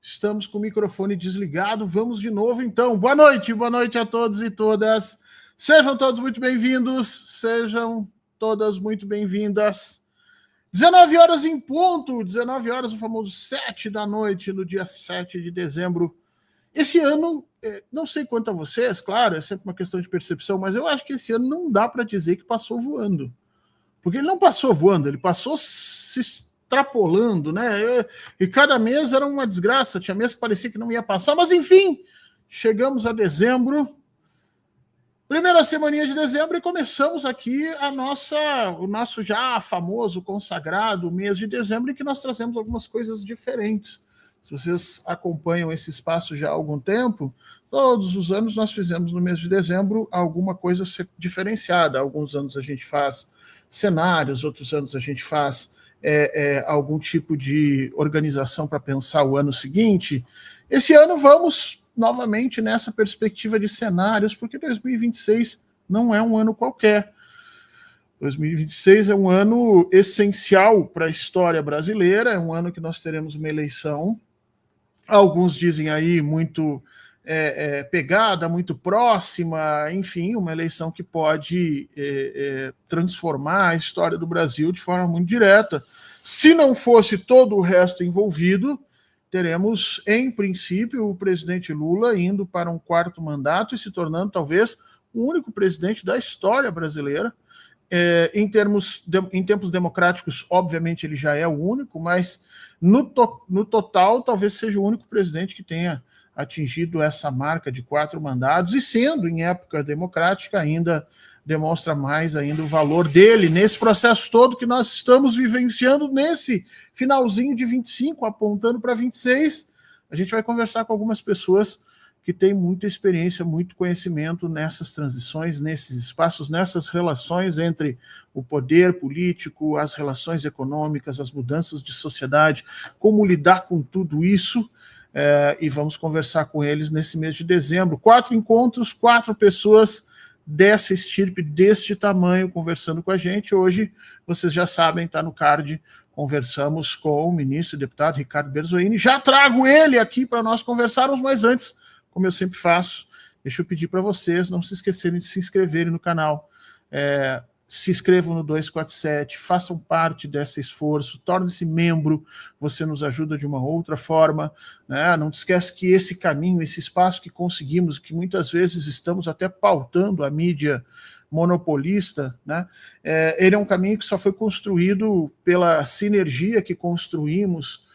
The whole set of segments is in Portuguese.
Estamos com o microfone desligado. Vamos de novo, então. Boa noite a todos e todas. Sejam todos muito bem-vindos, sejam todas muito bem-vindas. 19 horas em ponto, 19 horas, o famoso 7 da noite, no dia 7 de dezembro. Esse ano, não sei quanto a vocês, claro, é sempre uma questão de percepção, mas eu acho que esse ano não dá para dizer que passou voando. Porque ele não passou voando, ele passou se extrapolando, né? E cada mês era uma desgraça, tinha mês que parecia que não ia passar, mas enfim, chegamos a dezembro, primeira semaninha de dezembro, e começamos aqui o nosso já famoso, consagrado mês de dezembro, em que nós trazemos algumas coisas diferentes. Se vocês acompanham esse espaço já há algum tempo, todos os anos nós fizemos no mês de dezembro alguma coisa diferenciada. Alguns anos a gente faz cenários, outros anos a gente faz algum tipo de organização para pensar o ano seguinte. Esse ano vamos novamente nessa perspectiva de cenários, porque 2026 não é um ano qualquer. 2026 é um ano essencial para a história brasileira, é um ano que nós teremos uma eleição, alguns dizem aí muito pegada, muito próxima, enfim, uma eleição que pode transformar a história do Brasil de forma muito direta. Se não fosse todo o resto envolvido, teremos, em princípio, o presidente Lula indo para um quarto mandato e se tornando, talvez, o único presidente da história brasileira. Em tempos democráticos, obviamente, ele já é o único, mas no total, talvez seja o único presidente que tenha atingido essa marca de 4 mandatos, e sendo em época democrática, ainda demonstra mais ainda o valor dele nesse processo todo que nós estamos vivenciando nesse finalzinho de 25, apontando para 26. A gente vai conversar com algumas pessoas que têm muita experiência, muito conhecimento nessas transições, nesses espaços, nessas relações entre o poder político, as relações econômicas, as mudanças de sociedade, como lidar com tudo isso, e vamos conversar com eles nesse mês de dezembro. 4 encontros, 4 pessoas dessa estirpe, deste tamanho, conversando com a gente. Hoje, vocês já sabem, está no card, conversamos com o ministro e deputado Ricardo Berzoini. Já trago ele aqui para nós conversarmos, mas antes, como eu sempre faço, deixa eu pedir para vocês não se esquecerem de se inscreverem no canal. Se inscrevam no 247, façam parte desse esforço, tornem-se membro, você nos ajuda de uma outra forma, né? Não te esquece que esse caminho, esse espaço que conseguimos, que muitas vezes estamos até pautando a mídia monopolista, né? Ele é um caminho que só foi construído pela sinergia que construímos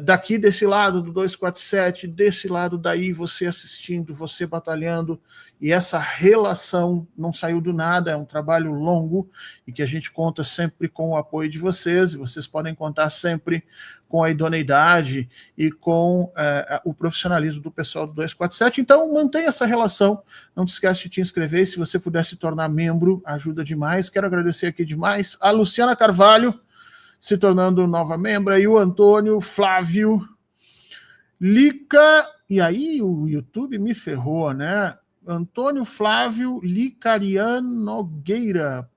daqui desse lado do 247, desse lado daí, você assistindo, você batalhando, e essa relação não saiu do nada, é um trabalho longo e que a gente conta sempre com o apoio de vocês, e vocês podem contar sempre com a idoneidade e com o profissionalismo do pessoal do 247. Então mantenha essa relação, não te esquece de te inscrever, se você puder se tornar membro, ajuda demais. Quero agradecer aqui demais a Luciana Carvalho, se tornando nova membro, e o Antônio Flávio Lica, e aí o YouTube me ferrou, né? Antônio Flávio Licarian Nogueira,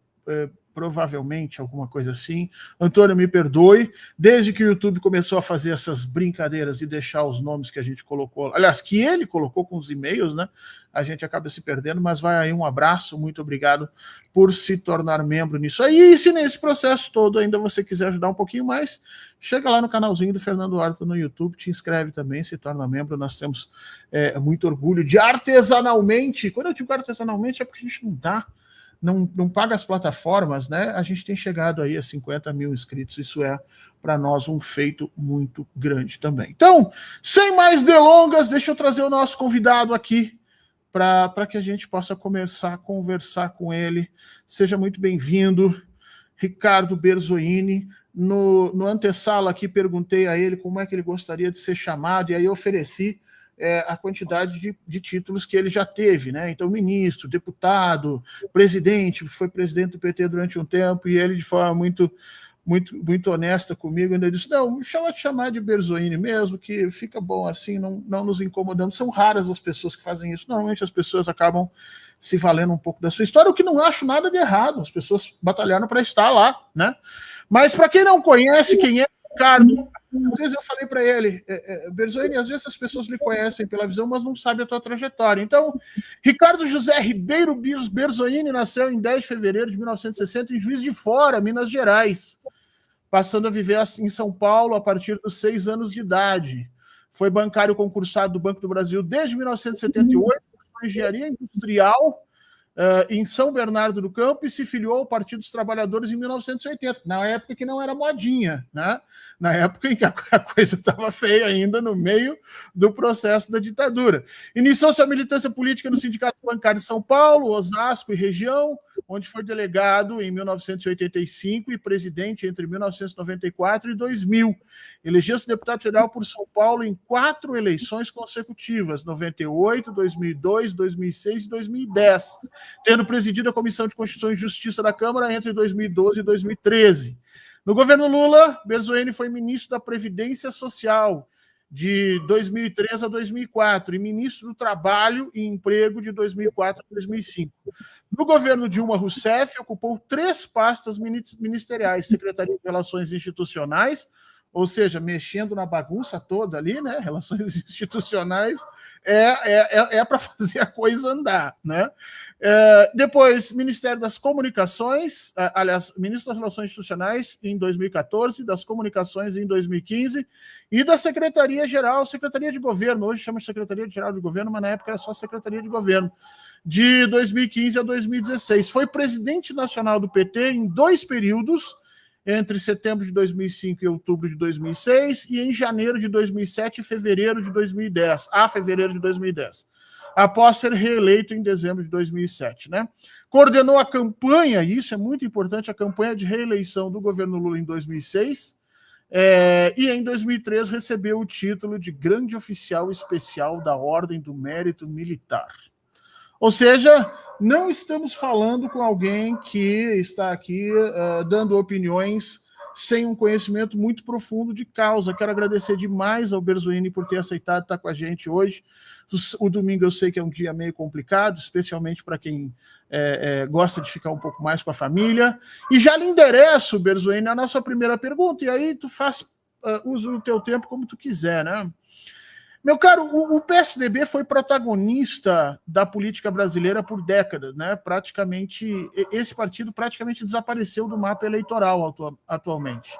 provavelmente alguma coisa assim. Antônio, me perdoe, desde que o YouTube começou a fazer essas brincadeiras de deixar os nomes que a gente colocou, aliás, que ele colocou com os e-mails, né? A gente acaba se perdendo, mas vai aí um abraço, muito obrigado por se tornar membro nisso aí. E se nesse processo todo ainda você quiser ajudar um pouquinho mais, chega lá no canalzinho do Fernando Horta no YouTube, te inscreve também, se torna membro. Nós temos muito orgulho de artesanalmente, quando eu digo artesanalmente é porque a gente não paga as plataformas, né? A gente tem chegado aí a 50 mil inscritos, isso é para nós um feito muito grande também. Então, sem mais delongas, deixa eu trazer o nosso convidado aqui para que a gente possa começar a conversar com ele. Seja muito bem-vindo, Ricardo Berzoini. No antessala aqui, perguntei a ele como é que ele gostaria de ser chamado, e aí eu ofereci a quantidade de títulos que ele já teve, né? Então, ministro, deputado, presidente, foi presidente do PT durante um tempo, e ele, de forma muito honesta comigo, ainda disse: não, me chamar de Berzoini mesmo, que fica bom assim, não nos incomodando. São raras as pessoas que fazem isso. Normalmente as pessoas acabam se valendo um pouco da sua história, o que não acho nada de errado. As pessoas batalharam para estar lá, né? Mas para quem não conhece quem é Ricardo, às vezes eu falei para ele, Berzoini, às vezes as pessoas lhe conhecem pela visão, mas não sabem a tua trajetória. Então, Ricardo José Ribeiro Berzoini nasceu em 10 de fevereiro de 1960 em Juiz de Fora, Minas Gerais, passando a viver em São Paulo a partir dos 6 anos de idade. Foi bancário concursado do Banco do Brasil desde 1978, cursou engenharia industrial em São Bernardo do Campo e se filiou ao Partido dos Trabalhadores em 1980, na época que não era modinha, né? Na época em que a coisa estava feia ainda no meio do processo da ditadura. Iniciou sua militância política no Sindicato Bancário de São Paulo, Osasco e região, onde foi delegado em 1985 e presidente entre 1994 e 2000. Elegeu-se deputado federal por São Paulo em 4 eleições consecutivas, 98, 2002, 2006 e 2010, tendo presidido a Comissão de Constituição e Justiça da Câmara entre 2012 e 2013. No governo Lula, Berzoini foi ministro da Previdência Social de 2003 a 2004 e ministro do Trabalho e Emprego de 2004 a 2005. No governo Dilma Rousseff, ocupou 3 pastas ministeriais, Secretaria de Relações Institucionais, ou seja, mexendo na bagunça toda ali, né? Relações institucionais é para fazer a coisa andar, né? Depois, Ministério das Comunicações, aliás, Ministro das Relações Institucionais em 2014, das Comunicações em 2015 e da Secretaria-Geral, Secretaria de Governo, hoje chama de Secretaria-Geral de Governo, mas na época era só Secretaria de Governo, de 2015 a 2016. Foi presidente nacional do PT em 2 períodos, entre setembro de 2005 e outubro de 2006, e em janeiro de 2007 e fevereiro de 2010, fevereiro de 2010, após ser reeleito em dezembro de 2007. Né? Coordenou a campanha, e isso é muito importante, a campanha de reeleição do governo Lula em 2006, e em 2003 recebeu o título de Grande Oficial Especial da Ordem do Mérito Militar. Ou seja, não estamos falando com alguém que está aqui dando opiniões sem um conhecimento muito profundo de causa. Quero agradecer demais ao Berzoini por ter aceitado estar com a gente hoje. O domingo eu sei que é um dia meio complicado, especialmente para quem gosta de ficar um pouco mais com a família. E já lhe endereço, Berzoini, a nossa primeira pergunta, e aí tu usa o teu tempo como tu quiser, né? Meu caro, o PSDB foi protagonista da política brasileira por décadas, né? Esse partido praticamente desapareceu do mapa eleitoral atualmente.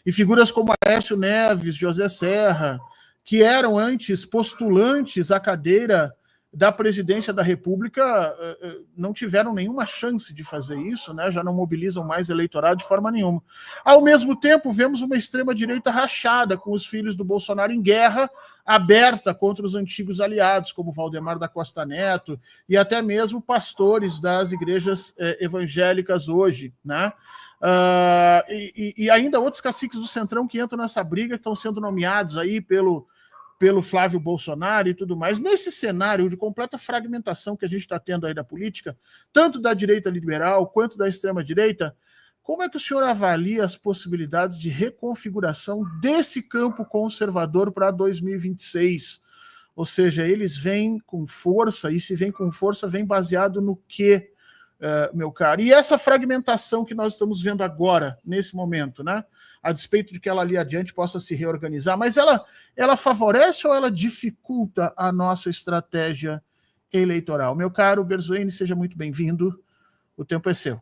E figuras como Aécio Neves, José Serra, que eram antes postulantes à cadeira da presidência da República, não tiveram nenhuma chance de fazer isso, né? Já não mobilizam mais eleitorado de forma nenhuma. Ao mesmo tempo, vemos uma extrema-direita rachada, com os filhos do Bolsonaro em guerra aberta contra os antigos aliados, como Valdemar da Costa Neto, e até mesmo pastores das igrejas evangélicas hoje, né? E ainda outros caciques do Centrão que entram nessa briga, que estão sendo nomeados aí pelo Flávio Bolsonaro e tudo mais. Nesse cenário de completa fragmentação que a gente está tendo aí da política, tanto da direita liberal quanto da extrema-direita, como é que o senhor avalia as possibilidades de reconfiguração desse campo conservador para 2026? Ou seja, eles vêm com força, e se vem com força, vem baseado no quê, meu caro? E essa fragmentação que nós estamos vendo agora, nesse momento, né? A despeito de que ela ali adiante possa se reorganizar, mas ela favorece ou ela dificulta a nossa estratégia eleitoral? Meu caro Berzoini, seja muito bem-vindo, o tempo é seu.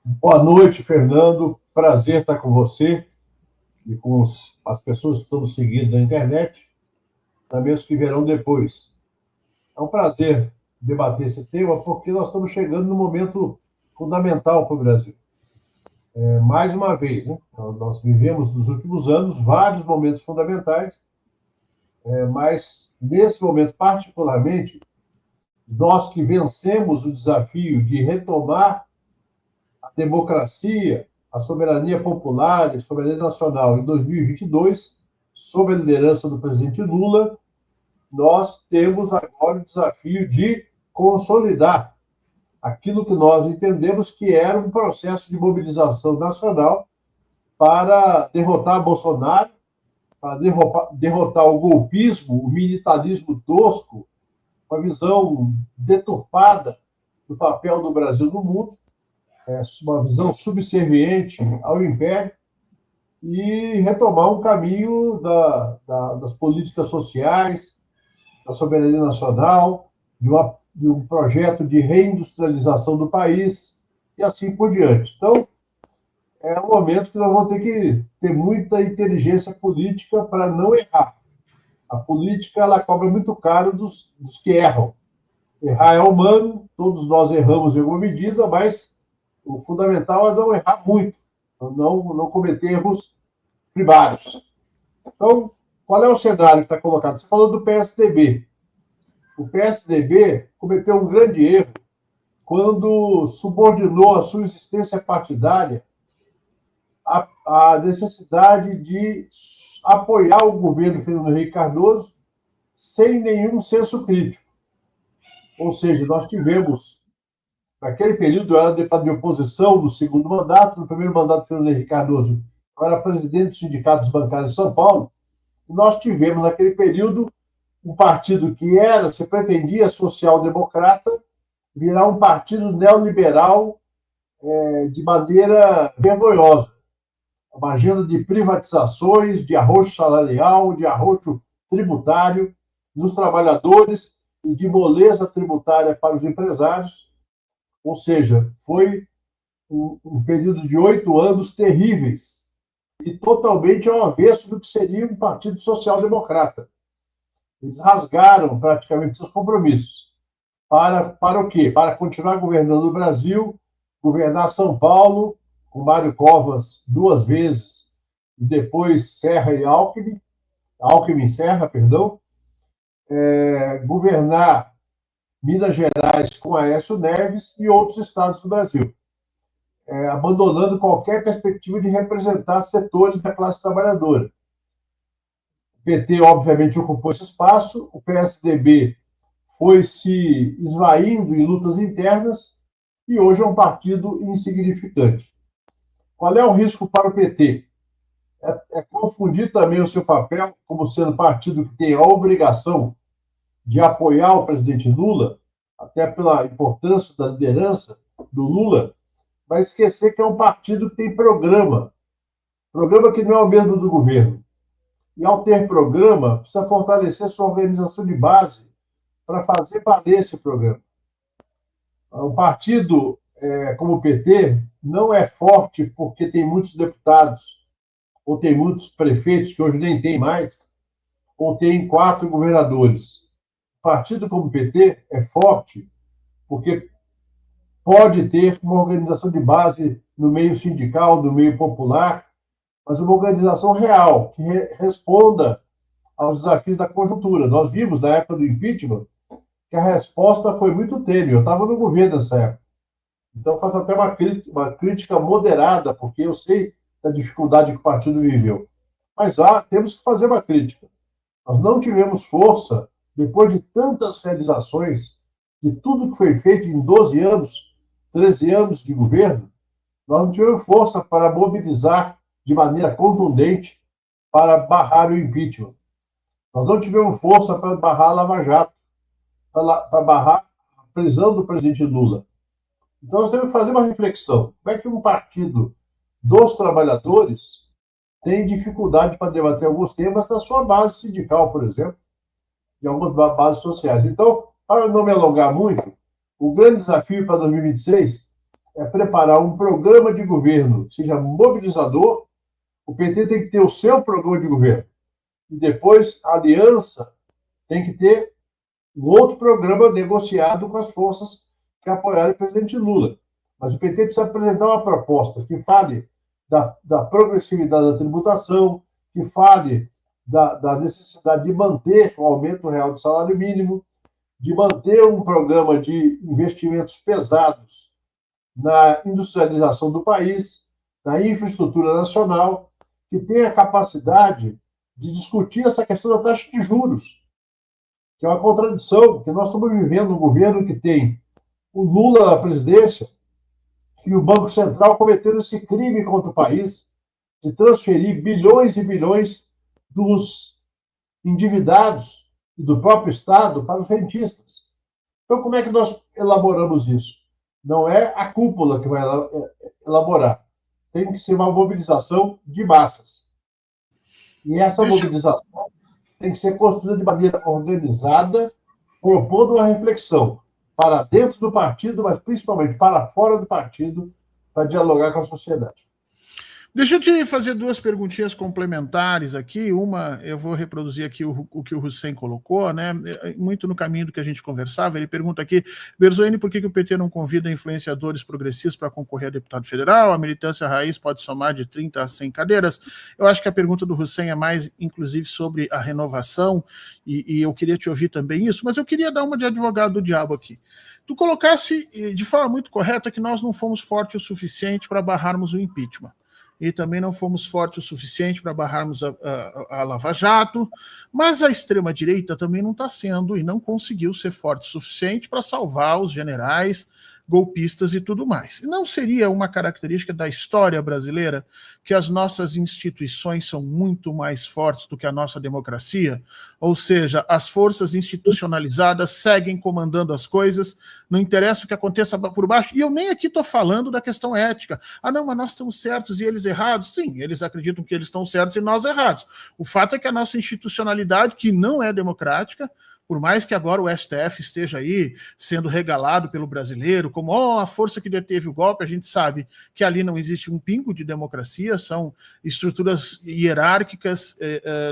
Boa noite, Fernando, prazer estar com você e com as pessoas que estão nos seguindo na internet, também os que verão depois. É um prazer debater esse tema, porque nós estamos chegando num momento fundamental para o Brasil. Mais uma vez, né? Nós vivemos nos últimos anos vários momentos fundamentais, mas nesse momento particularmente, nós que vencemos o desafio de retomar a democracia, a soberania popular e a soberania nacional em 2022, sob a liderança do presidente Lula, nós temos agora o desafio de consolidar aquilo que nós entendemos que era um processo de mobilização nacional para derrotar Bolsonaro, para derrotar o golpismo, o militarismo tosco, uma visão deturpada do papel do Brasil no mundo, uma visão subserviente ao império, e retomar um caminho das políticas sociais, da soberania nacional, de um projeto de reindustrialização do país e assim por diante. Então, é um momento que nós vamos ter que ter muita inteligência política para não errar. A política ela cobra muito caro dos que erram. Errar é humano, todos nós erramos em alguma medida, mas o fundamental é não errar muito, não cometer erros primários. Então, qual é o cenário que está colocado? Você falou do PSDB. O PSDB cometeu um grande erro quando subordinou a sua existência partidária à necessidade de apoiar o governo Fernando Henrique Cardoso sem nenhum senso crítico. Ou seja, nós tivemos, naquele período, eu era deputado de oposição no segundo mandato, no primeiro mandato do Fernando Henrique Cardoso, eu era presidente do Sindicato dos Bancários de São Paulo, e nós tivemos, naquele período, um partido que se pretendia social-democrata, virar um partido neoliberal de maneira vergonhosa. Uma agenda de privatizações, de arrocho salarial, de arrocho tributário dos trabalhadores e de moleza tributária para os empresários. Ou seja, foi um período de 8 anos terríveis e totalmente ao avesso do que seria um partido social-democrata. Eles rasgaram praticamente seus compromissos. Para o quê? Para continuar governando o Brasil, governar São Paulo, com Mário Covas 2 vezes, e depois Serra e Alckmin e Serra, perdão, governar Minas Gerais com Aécio Neves e outros estados do Brasil, abandonando qualquer perspectiva de representar setores da classe trabalhadora. O PT, obviamente, ocupou esse espaço, o PSDB foi se esvaindo em lutas internas e hoje é um partido insignificante. Qual é o risco para o PT? É confundir também o seu papel como sendo partido que tem a obrigação de apoiar o presidente Lula, até pela importância da liderança do Lula, mas esquecer que é um partido que tem programa que não é o mesmo do governo. E ao ter programa, precisa fortalecer sua organização de base para fazer valer esse programa. Um partido como o PT não é forte porque tem muitos deputados, ou tem muitos prefeitos, que hoje nem tem mais, ou tem 4 governadores. Um partido como o PT é forte porque pode ter uma organização de base no meio sindical, no meio popular, mas uma organização real, que responda aos desafios da conjuntura. Nós vimos, na época do impeachment, que a resposta foi muito tênue. Eu estava no governo nessa época. Então, eu faço até uma crítica moderada, porque eu sei da dificuldade que o partido viveu. Mas temos que fazer uma crítica. Nós não tivemos força, depois de tantas realizações, de tudo que foi feito em 12 anos, 13 anos de governo, nós não tivemos força para mobilizar de maneira contundente para barrar o impeachment. Nós não tivemos força para barrar a Lava Jato, para barrar a prisão do presidente Lula. Então, nós temos que fazer uma reflexão. Como é que um partido dos trabalhadores tem dificuldade para debater alguns temas da sua base sindical, por exemplo, e algumas bases sociais? Então, para não me alongar muito, o grande desafio para 2026 é preparar um programa de governo que seja mobilizador. O PT tem que ter o seu programa de governo. E depois, a aliança tem que ter um outro programa negociado com as forças que apoiaram o presidente Lula. Mas o PT precisa apresentar uma proposta que fale da progressividade da tributação, que fale da necessidade de manter o aumento real do salário mínimo, de manter um programa de investimentos pesados na industrialização do país, na infraestrutura nacional, que tenha capacidade de discutir essa questão da taxa de juros, que é uma contradição, porque nós estamos vivendo um governo que tem o Lula na presidência e o Banco Central cometendo esse crime contra o país de transferir bilhões e bilhões dos endividados e do próprio Estado para os rentistas. Então, como é que nós elaboramos isso? Não é a cúpula que vai elaborar. tem que ser uma mobilização de massas. E essa mobilização tem que ser construída de maneira organizada, propondo uma reflexão para dentro do partido, mas principalmente para fora do partido, para dialogar com a sociedade. Deixa eu te fazer duas perguntinhas complementares aqui. Uma, eu vou reproduzir aqui o que o Hussein colocou, né? Muito no caminho do que a gente conversava. Ele pergunta aqui, Berzoini, por que o PT não convida influenciadores progressistas para concorrer a deputado federal? A militância raiz pode somar de 30 a 100 cadeiras? Eu acho que a pergunta do Hussein é mais, inclusive, sobre a renovação, e eu queria te ouvir também isso, mas eu queria dar uma de advogado do diabo aqui. Tu colocasse de forma muito correta que nós não fomos fortes o suficiente para barrarmos o impeachment. E também não fomos fortes o suficiente para barrarmos a Lava Jato, mas a extrema-direita também não está sendo e não conseguiu ser forte o suficiente para salvar os generais, golpistas e tudo mais. E não seria uma característica da história brasileira que as nossas instituições são muito mais fortes do que a nossa democracia? Ou seja, as forças institucionalizadas seguem comandando as coisas, não interessa o que aconteça por baixo, e eu nem aqui estou falando da questão ética. Ah, não, mas nós estamos certos e eles errados. Sim, eles acreditam que eles estão certos e nós errados. O fato é que a nossa institucionalidade, que não é democrática, por mais que agora o STF esteja aí sendo regalado pelo brasileiro como a força que deteve o golpe, a gente sabe que ali não existe um pingo de democracia, são estruturas hierárquicas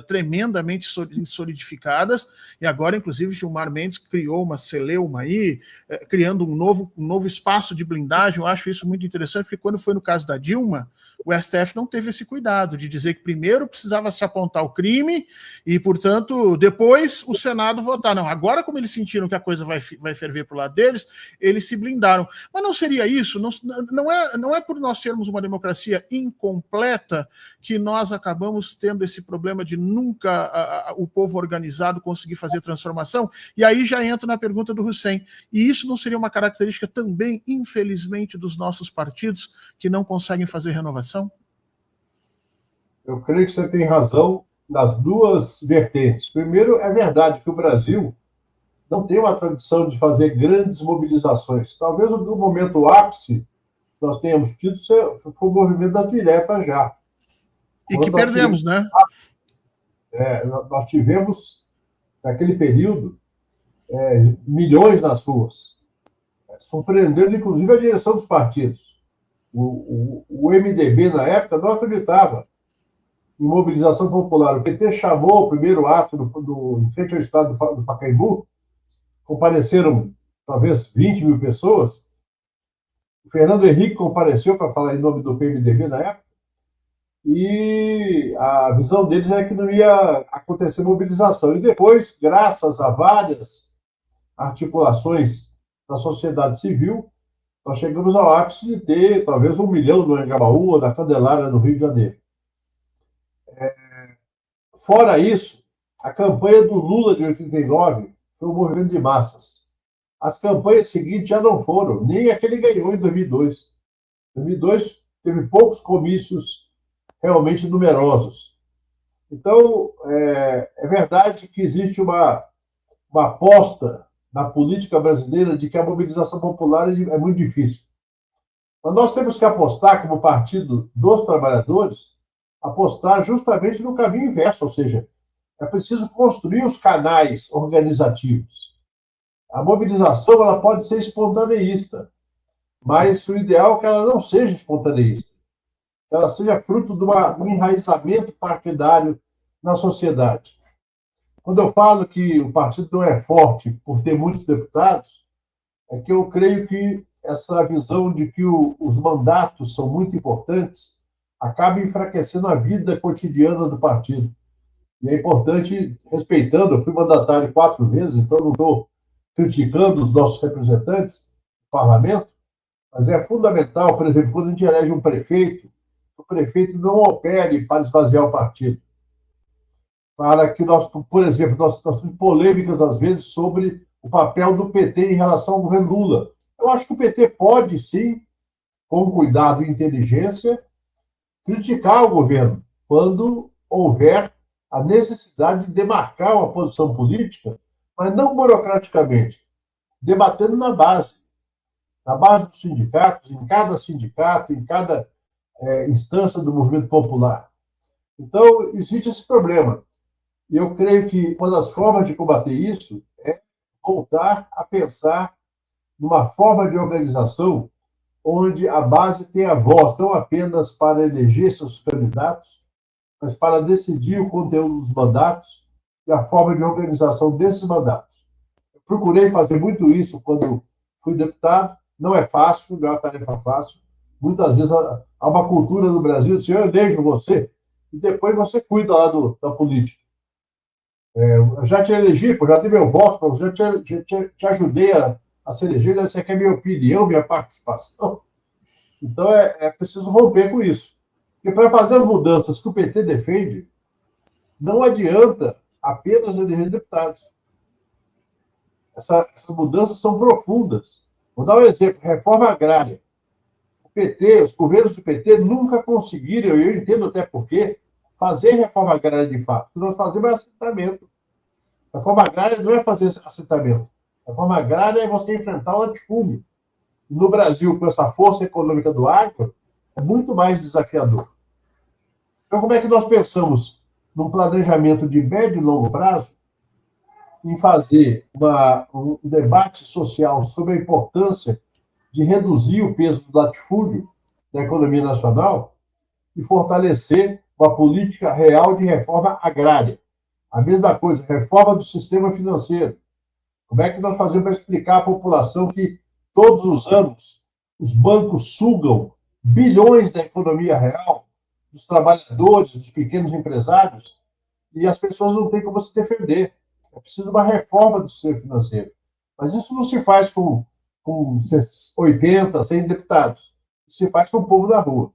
tremendamente solidificadas, e agora, inclusive, Gilmar Mendes criou uma celeuma aí, criando um novo espaço de blindagem. Eu acho isso muito interessante, porque quando foi no caso da Dilma, o STF não teve esse cuidado de dizer que primeiro precisava se apontar o crime e, portanto, depois o Senado votar. Não, agora, como eles sentiram que a coisa vai ferver para o lado deles, eles se blindaram. Mas não seria isso? Não é por nós sermos uma democracia incompleta que nós acabamos tendo esse problema de nunca o povo organizado conseguir fazer transformação? E aí já entra na pergunta do Hussein. E isso não seria uma característica também, infelizmente, dos nossos partidos que não conseguem fazer renovação? Eu creio que você tem razão nas duas vertentes. Primeiro, é verdade que o Brasil não tem uma tradição de fazer grandes mobilizações. Talvez no momento ápice nós tenhamos tido foi o movimento da direta já. E que perdemos, né? Nós tivemos, naquele período, milhões nas ruas, surpreendendo, inclusive, a direção dos partidos. O MDB, na época, não acreditava em mobilização popular. O PT chamou o primeiro ato em frente ao estado do Pacaembu, compareceram talvez 20 mil pessoas. O Fernando Henrique compareceu para falar em nome do PMDB na época, e a visão deles é que não ia acontecer mobilização. E depois, graças a várias articulações da sociedade civil, nós chegamos ao ápice de ter talvez 1 milhão no Anhangabaú ou na Candelária, no Rio de Janeiro. Fora isso, a campanha do Lula de 89 foi um movimento de massas. As campanhas seguintes já não foram, nem a que ele ganhou em 2002. Em 2002 teve poucos comícios realmente numerosos. Então, é verdade que existe uma aposta na política brasileira de que a mobilização popular é muito difícil. Mas nós temos que apostar, como Partido dos Trabalhadores, apostar justamente no caminho inverso, ou seja, é preciso construir os canais organizativos. A mobilização ela pode ser espontaneísta, mas o ideal é que ela não seja espontaneísta, que ela seja fruto de um enraizamento partidário na sociedade. Quando eu falo que o partido não é forte por ter muitos deputados, é que eu creio que essa visão de que os mandatos são muito importantes acaba enfraquecendo a vida cotidiana do partido. E é importante, respeitando, eu fui mandatário 4 vezes, então não estou criticando os nossos representantes do parlamento, mas é fundamental, por exemplo, quando a gente elege um prefeito, o prefeito não opere para esvaziar o partido. Para que nós, por exemplo, nós temos polêmicas, às vezes, sobre o papel do PT em relação ao governo Lula. Eu acho que o PT pode, sim, com cuidado e inteligência, criticar o governo quando houver a necessidade de demarcar uma posição política, mas não burocraticamente, debatendo na base dos sindicatos, em cada sindicato, em cada instância do movimento popular. Então, existe esse problema. E eu creio que uma das formas de combater isso é voltar a pensar numa forma de organização onde a base tenha voz, não apenas para eleger seus candidatos, mas para decidir o conteúdo dos mandatos e a forma de organização desses mandatos. Eu procurei fazer muito isso quando fui deputado, não é fácil, não é uma tarefa fácil. Muitas vezes há uma cultura no Brasil de eu elejo você e depois você cuida lá da política. Eu já te elegi, já dei meu voto, já te ajudei a se eleger, você quer minha opinião, minha participação. Então é preciso romper com isso. Porque para fazer as mudanças que o PT defende, não adianta apenas eleger deputados. Essas mudanças são profundas. Vou dar um exemplo: reforma agrária. O PT, os governos do PT nunca conseguiram, e eu entendo até por quê, fazer reforma agrária de fato. O que nós fazemos é assentamento. Reforma agrária não é fazer assentamento. Reforma agrária é você enfrentar o latifúndio. E no Brasil, com essa força econômica do agro, é muito mais desafiador. Então, como é que nós pensamos num planejamento de médio e longo prazo em fazer um debate social sobre a importância de reduzir o peso do latifúndio da economia nacional e fortalecer uma política real de reforma agrária? A mesma coisa, reforma do sistema financeiro. Como é que nós fazemos para explicar à população que todos os anos os bancos sugam bilhões da economia real, dos trabalhadores, dos pequenos empresários, e as pessoas não têm como se defender? É preciso uma reforma do sistema financeiro. Mas isso não se faz com 80, 100 deputados. Isso se faz com o povo da rua.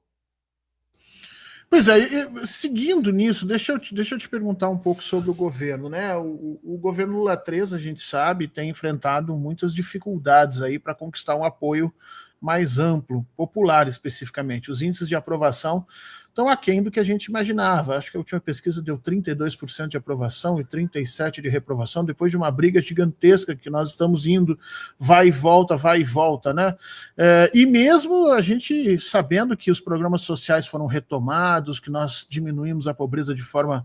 Pois é, seguindo nisso, deixa eu te perguntar um pouco sobre o governo, né? O governo Lula 3, a gente sabe, tem enfrentado muitas dificuldades aí para conquistar um apoio mais amplo, popular especificamente. Os índices de aprovação estão aquém do que a gente imaginava. Acho que a última pesquisa deu 32% de aprovação e 37% de reprovação, depois de uma briga gigantesca que nós estamos indo, vai e volta, né? E mesmo a gente sabendo que os programas sociais foram retomados, que nós diminuímos a pobreza de forma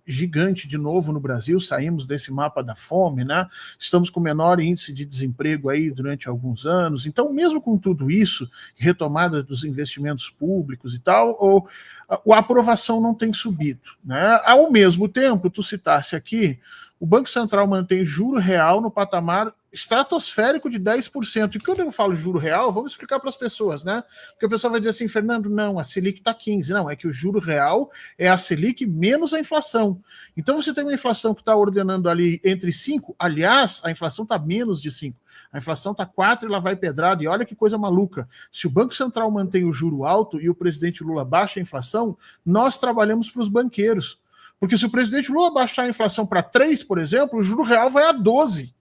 gigante de novo no Brasil, saímos desse mapa da fome, né? Estamos com o menor índice de desemprego aí durante alguns anos. Então, mesmo com tudo isso, retomada dos investimentos públicos e tal, a aprovação não tem subido, né? Ao mesmo tempo, tu citaste aqui, o Banco Central mantém juro real no patamar estratosférico de 10%. E quando eu falo juro real, vamos explicar para as pessoas, né? Porque a pessoa vai dizer assim, Fernando, não, a Selic está 15%. Não, é que o juro real é a Selic menos a inflação. Então você tem uma inflação que está ordenando ali entre 5%, aliás, a inflação está menos de 5%. A inflação está 4% e lá vai pedrada. E olha que coisa maluca. Se o Banco Central mantém o juro alto e o presidente Lula baixa a inflação, nós trabalhamos para os banqueiros. Porque se o presidente Lula baixar a inflação para 3%, por exemplo, o juro real vai a 12%.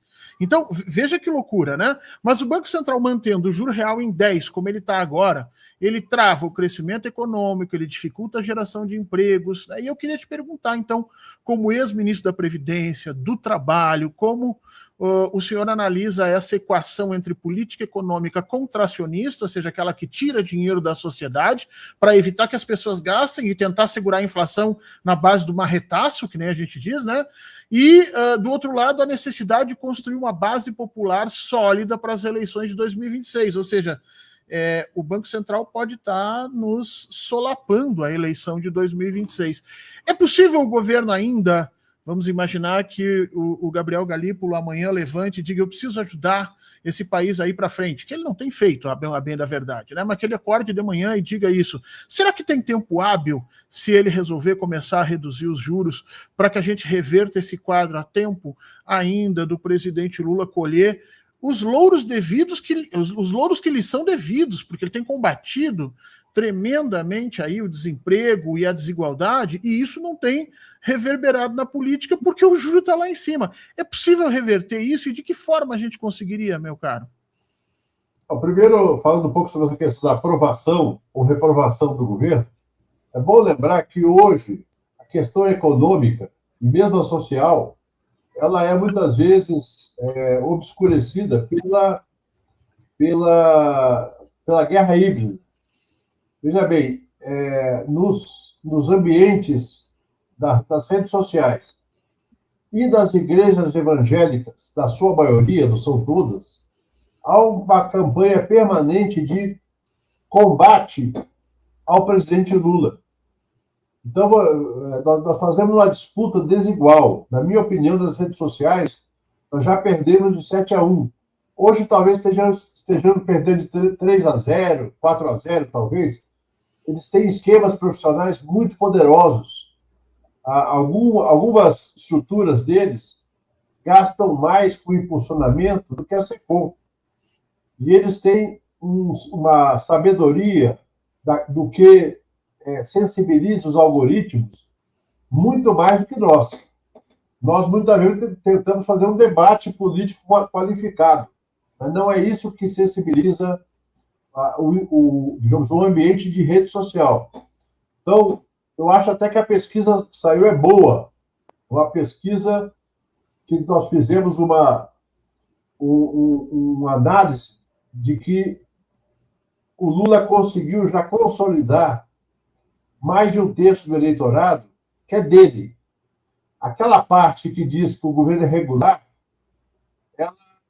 Então, veja que loucura, né? Mas o Banco Central mantendo o juro real em 10%, como ele está agora, ele trava o crescimento econômico, ele dificulta a geração de empregos. E eu queria te perguntar, então, como ex-ministro da Previdência, do Trabalho, como o senhor analisa essa equação entre política econômica contracionista, ou seja, aquela que tira dinheiro da sociedade para evitar que as pessoas gastem e tentar segurar a inflação na base do marretaço, que nem a gente diz, né? E, do outro lado, a necessidade de construir uma base popular sólida para as eleições de 2026, ou seja, o Banco Central pode estar nos solapando a eleição de 2026. É possível o governo ainda, vamos imaginar que o Gabriel Galípolo amanhã levante e diga, eu preciso ajudar esse país aí para frente, que ele não tem feito, a bem da verdade, né? Mas que ele acorde de manhã e diga isso. Será que tem tempo hábil, se ele resolver começar a reduzir os juros, para que a gente reverta esse quadro a tempo ainda do presidente Lula colher os louros devidos, os louros que lhe são devidos, porque ele tem combatido tremendamente aí o desemprego e a desigualdade, e isso não tem reverberado na política porque o juro está lá em cima. É possível reverter isso e de que forma a gente conseguiria, meu caro? Primeiro, falando um pouco sobre a questão da aprovação ou reprovação do governo, é bom lembrar que hoje a questão econômica e mesmo a social, ela é muitas vezes obscurecida pela guerra híbrida. Veja bem, nos ambientes das redes sociais e das igrejas evangélicas, da sua maioria, não são todas, há uma campanha permanente de combate ao presidente Lula. Então, nós fazemos uma disputa desigual. Na minha opinião, nas redes sociais, nós já perdemos de 7-1. Hoje, talvez estejamos perdendo de 3-0, 4-0, talvez. Eles têm esquemas profissionais muito poderosos. Algumas estruturas deles gastam mais com impulsionamento do que a SECOM. E eles têm uma sabedoria do que sensibiliza os algoritmos muito mais do que nós. Nós, muitas vezes, tentamos fazer um debate político qualificado, mas não é isso que sensibiliza digamos, o ambiente de rede social. Então, eu acho até que a pesquisa que saiu é boa. Uma pesquisa que nós fizemos uma análise de que o Lula conseguiu já consolidar mais de um terço do eleitorado que é dele. Aquela parte que diz que o governo é regular,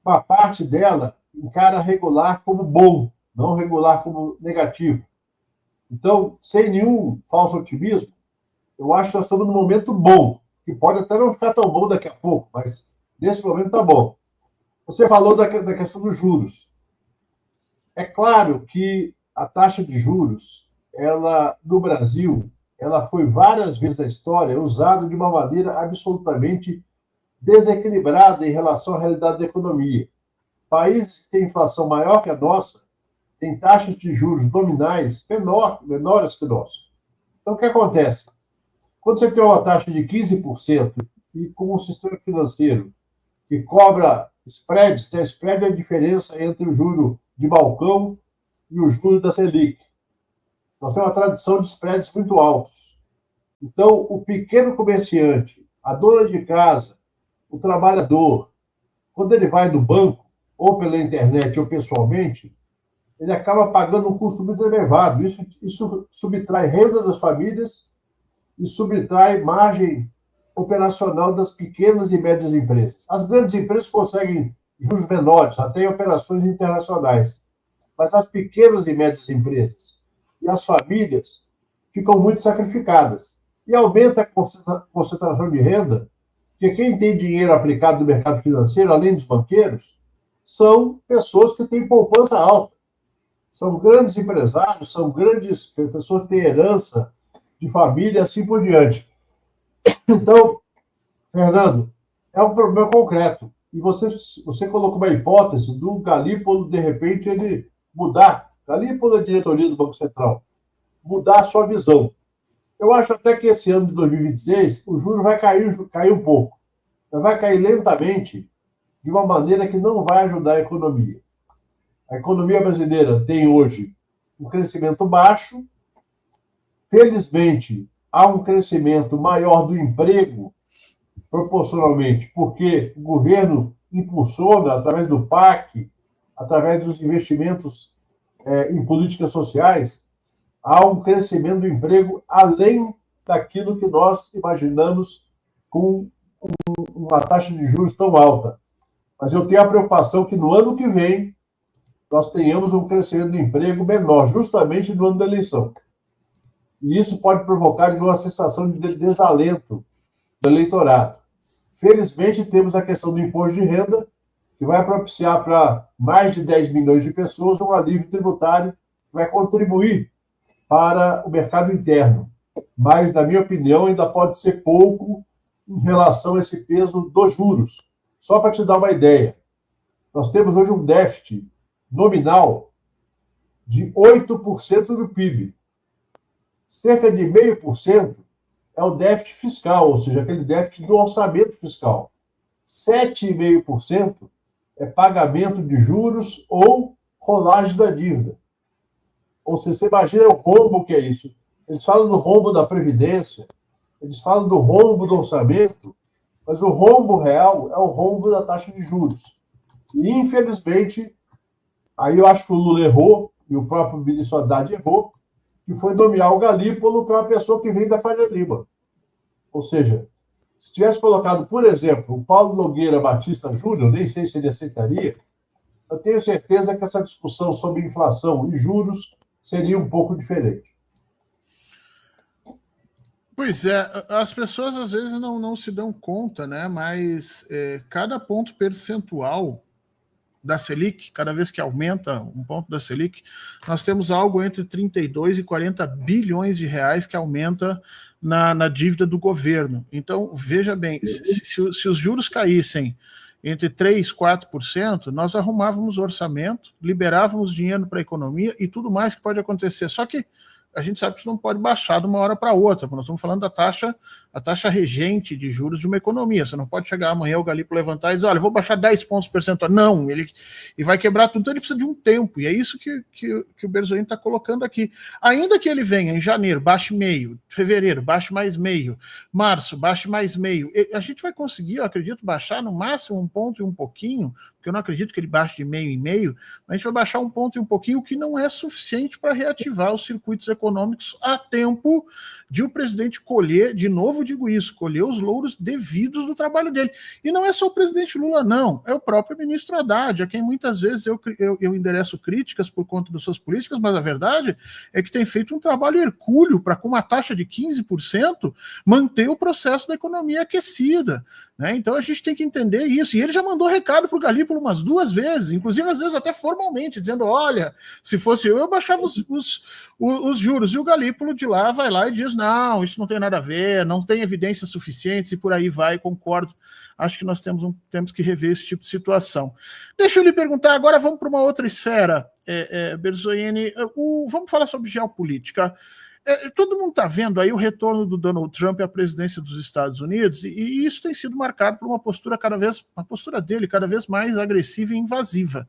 uma parte dela encara regular como bom, não regular como negativo. Então, sem nenhum falso otimismo, eu acho que nós estamos num momento bom, que pode até não ficar tão bom daqui a pouco, mas nesse momento está bom. Você falou da questão dos juros. É claro que a taxa de juros, no Brasil, ela foi várias vezes na história usada de uma maneira absolutamente desequilibrada em relação à realidade da economia. Países que têm inflação maior que a nossa têm taxas de juros nominais menores que nós. Então, o que acontece? Quando você tem uma taxa de 15% e com um sistema financeiro que cobra spreads, spread é a diferença entre o juro de balcão e o juro da Selic. Nós temos uma tradição de spreads muito altos. Então, o pequeno comerciante, a dona de casa, o trabalhador, quando ele vai no banco, ou pela internet ou pessoalmente, ele acaba pagando um custo muito elevado. Isso subtrai renda das famílias e subtrai margem operacional das pequenas e médias empresas. As grandes empresas conseguem juros menores, até em operações internacionais. Mas as pequenas e médias empresas e as famílias ficam muito sacrificadas. E aumenta a concentração de renda, porque quem tem dinheiro aplicado no mercado financeiro, além dos banqueiros, são pessoas que têm poupança alta. São grandes empresários, são grandes pessoas que têm herança de família, assim por diante. Então, Fernando, é um problema concreto. E você colocou uma hipótese do Galípolo, de repente, ele mudar. Galípolo é a diretoria do Banco Central. Mudar a sua visão. Eu acho até que esse ano de 2026, o juro vai cair um pouco. Mas vai cair lentamente, de uma maneira que não vai ajudar a economia. A economia brasileira tem hoje um crescimento baixo. Felizmente, há um crescimento maior do emprego, proporcionalmente, porque o governo impulsiona, através do PAC, através dos investimentos em políticas sociais, há um crescimento do emprego além daquilo que nós imaginamos com uma taxa de juros tão alta. Mas eu tenho a preocupação que no ano que vem nós tenhamos um crescimento do emprego menor, justamente no ano da eleição. E isso pode provocar uma sensação de desalento do eleitorado. Felizmente, temos a questão do imposto de renda, que vai propiciar para mais de 10 milhões de pessoas um alívio tributário que vai contribuir para o mercado interno. Mas, na minha opinião, ainda pode ser pouco em relação a esse peso dos juros. Só para te dar uma ideia, nós temos hoje um déficit nominal de 8% do PIB. Cerca de 0,5% é o déficit fiscal, ou seja, aquele déficit do orçamento fiscal. 7,5% é pagamento de juros ou rolagem da dívida. Ou seja, você imagina o rombo que é isso. Eles falam do rombo da Previdência, eles falam do rombo do orçamento, mas o rombo real é o rombo da taxa de juros. E, infelizmente, aí eu acho que o Lula errou, e o próprio ministro Haddad errou, que foi nomear o Galípolo, que é uma pessoa que vem da Faria Lima. Ou seja, se tivesse colocado, por exemplo, o Paulo Nogueira Batista Júnior, nem sei se ele aceitaria, eu tenho certeza que essa discussão sobre inflação e juros seria um pouco diferente. Pois é, as pessoas às vezes não se dão conta, né? Mas cada ponto percentual da Selic, cada vez que aumenta um ponto da Selic, nós temos algo entre 32 e 40 bilhões de reais que aumenta na dívida do governo. Então, veja bem, se os juros caíssem entre 3% e 4%, nós arrumávamos o orçamento, liberávamos dinheiro para a economia e tudo mais que pode acontecer. Só que a gente sabe que isso não pode baixar de uma hora para outra, porque nós estamos falando da taxa regente de juros de uma economia. Você não pode chegar amanhã o Galípolo levantar e dizer, olha, vou baixar 10 pontos percentuais. Não, ele vai quebrar tudo, então ele precisa de um tempo, e é isso que o Berzolini está colocando aqui. Ainda que ele venha em janeiro, baixe meio, fevereiro, baixe mais meio, março, baixe mais meio, a gente vai conseguir, eu acredito, baixar no máximo um ponto e um pouquinho, porque eu não acredito que ele baixe de meio em meio, mas a gente vai baixar um ponto e um pouquinho, o que não é suficiente para reativar os circuitos econômicos a tempo de o presidente colher, de novo digo isso, colher os louros devidos do trabalho dele. E não é só o presidente Lula, não, é o próprio ministro Haddad, a quem muitas vezes eu endereço críticas por conta das suas políticas, mas a verdade é que tem feito um trabalho hercúleo para, com uma taxa de 15%, manter o processo da economia aquecida. Né? Então a gente tem que entender isso. E ele já mandou recado para o Galípolo umas 2 vezes, inclusive às vezes até formalmente, dizendo, olha, se fosse eu baixava os juros. E o Galípolo de lá vai lá e diz, não, isso não tem nada a ver, não tem evidências suficientes e por aí vai, concordo. Acho que nós temos que rever esse tipo de situação. Deixa eu lhe perguntar, agora vamos para uma outra esfera, Berzolini, vamos falar sobre geopolítica. Todo mundo está vendo aí o retorno do Donald Trump à presidência dos Estados Unidos e isso tem sido marcado por uma postura dele cada vez mais agressiva e invasiva.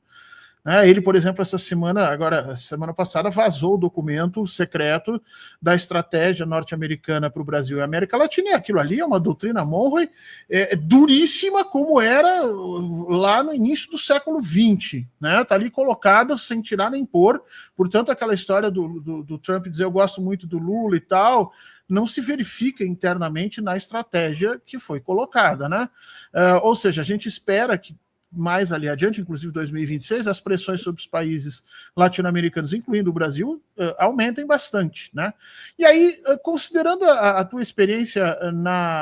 Ele, por exemplo, essa semana passada, vazou o documento secreto da estratégia norte-americana para o Brasil e a América Latina, e aquilo ali é uma doutrina Monroe duríssima, como era lá no início do século XX. Está ali colocado sem tirar nem pôr, portanto, aquela história do Trump dizer eu gosto muito do Lula e tal, não se verifica internamente na estratégia que foi colocada. Ou seja, a gente espera que mais ali adiante, inclusive 2026, as pressões sobre os países latino-americanos, incluindo o Brasil, aumentem bastante. E aí, considerando a tua experiência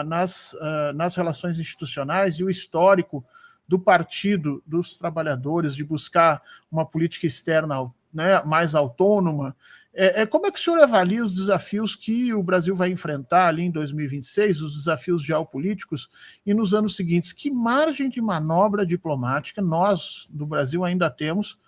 nas relações institucionais e o histórico do Partido dos Trabalhadores de buscar uma política externa mais autônoma, como é que o senhor avalia os desafios que o Brasil vai enfrentar ali em 2026, os desafios geopolíticos, e nos anos seguintes? Que margem de manobra diplomática nós, do Brasil, ainda temos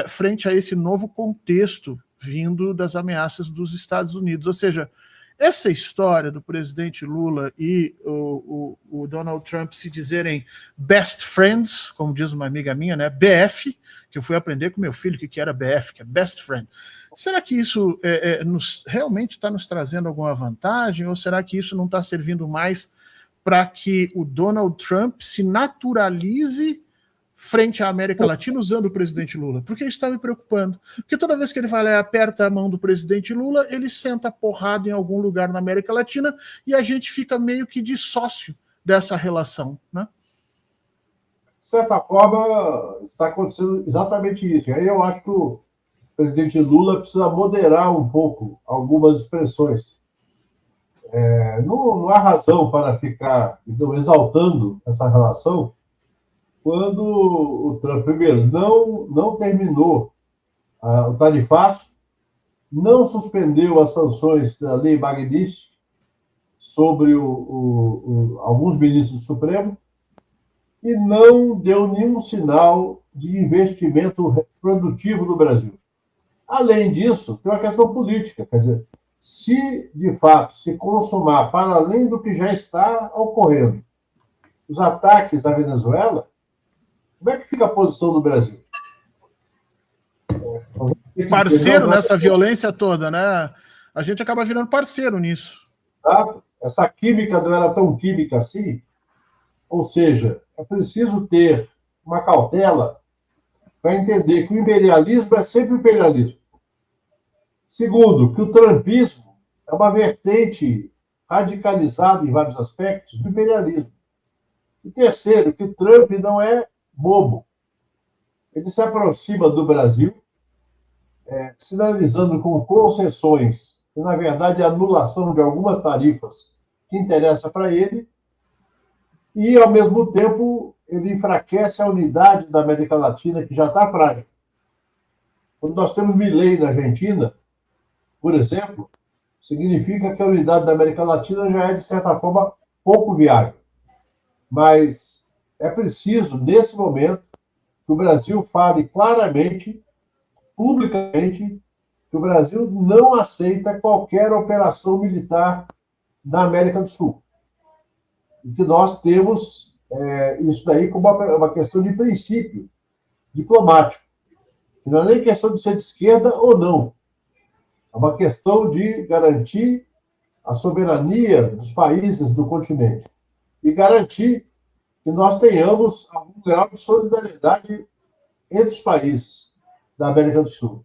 frente a esse novo contexto vindo das ameaças dos Estados Unidos? Ou seja, essa história do presidente Lula e o Donald Trump se dizerem best friends, como diz uma amiga minha, BF, que eu fui aprender com meu filho que era BF, que é best friend. Será que isso realmente está nos trazendo alguma vantagem, ou será que isso não está servindo mais para que o Donald Trump se naturalize frente à América Latina usando o presidente Lula? Porque isso está me preocupando. Porque toda vez que ele vai lá e aperta a mão do presidente Lula, ele senta porrada em algum lugar na América Latina e a gente fica meio que de sócio dessa relação. De certa forma, está acontecendo exatamente isso. E aí eu acho que o presidente Lula precisa moderar um pouco algumas expressões. Não há razão para ficar exaltando essa relação quando o Trump, primeiro, não terminou o tarifaço, não suspendeu as sanções da Lei Magnitsky sobre alguns ministros do Supremo e não deu nenhum sinal de investimento produtivo no Brasil. Além disso, tem uma questão política, quer dizer, se de fato se consumar para além do que já está ocorrendo os ataques à Venezuela, como é que fica a posição do Brasil? Parceiro nessa violência toda, A gente acaba virando parceiro nisso. Essa química não era tão química assim, ou seja, é preciso ter uma cautela para entender que o imperialismo é sempre imperialismo. Segundo, que o trumpismo é uma vertente radicalizada em vários aspectos do imperialismo. E terceiro, que Trump não é bobo. Ele se aproxima do Brasil, sinalizando com concessões e, na verdade, a anulação de algumas tarifas que interessa para ele, e, ao mesmo tempo, ele enfraquece a unidade da América Latina, que já está frágil. Quando nós temos Milei na Argentina, por exemplo, significa que a unidade da América Latina já é, de certa forma, pouco viável. Mas é preciso, nesse momento, que o Brasil fale claramente, publicamente, que o Brasil não aceita qualquer operação militar na América do Sul. E que nós temos isso daí como uma questão de princípio diplomático, que não é nem questão de ser de esquerda ou não. É uma questão de garantir a soberania dos países do continente e garantir que nós tenhamos algum grau de solidariedade entre os países da América do Sul.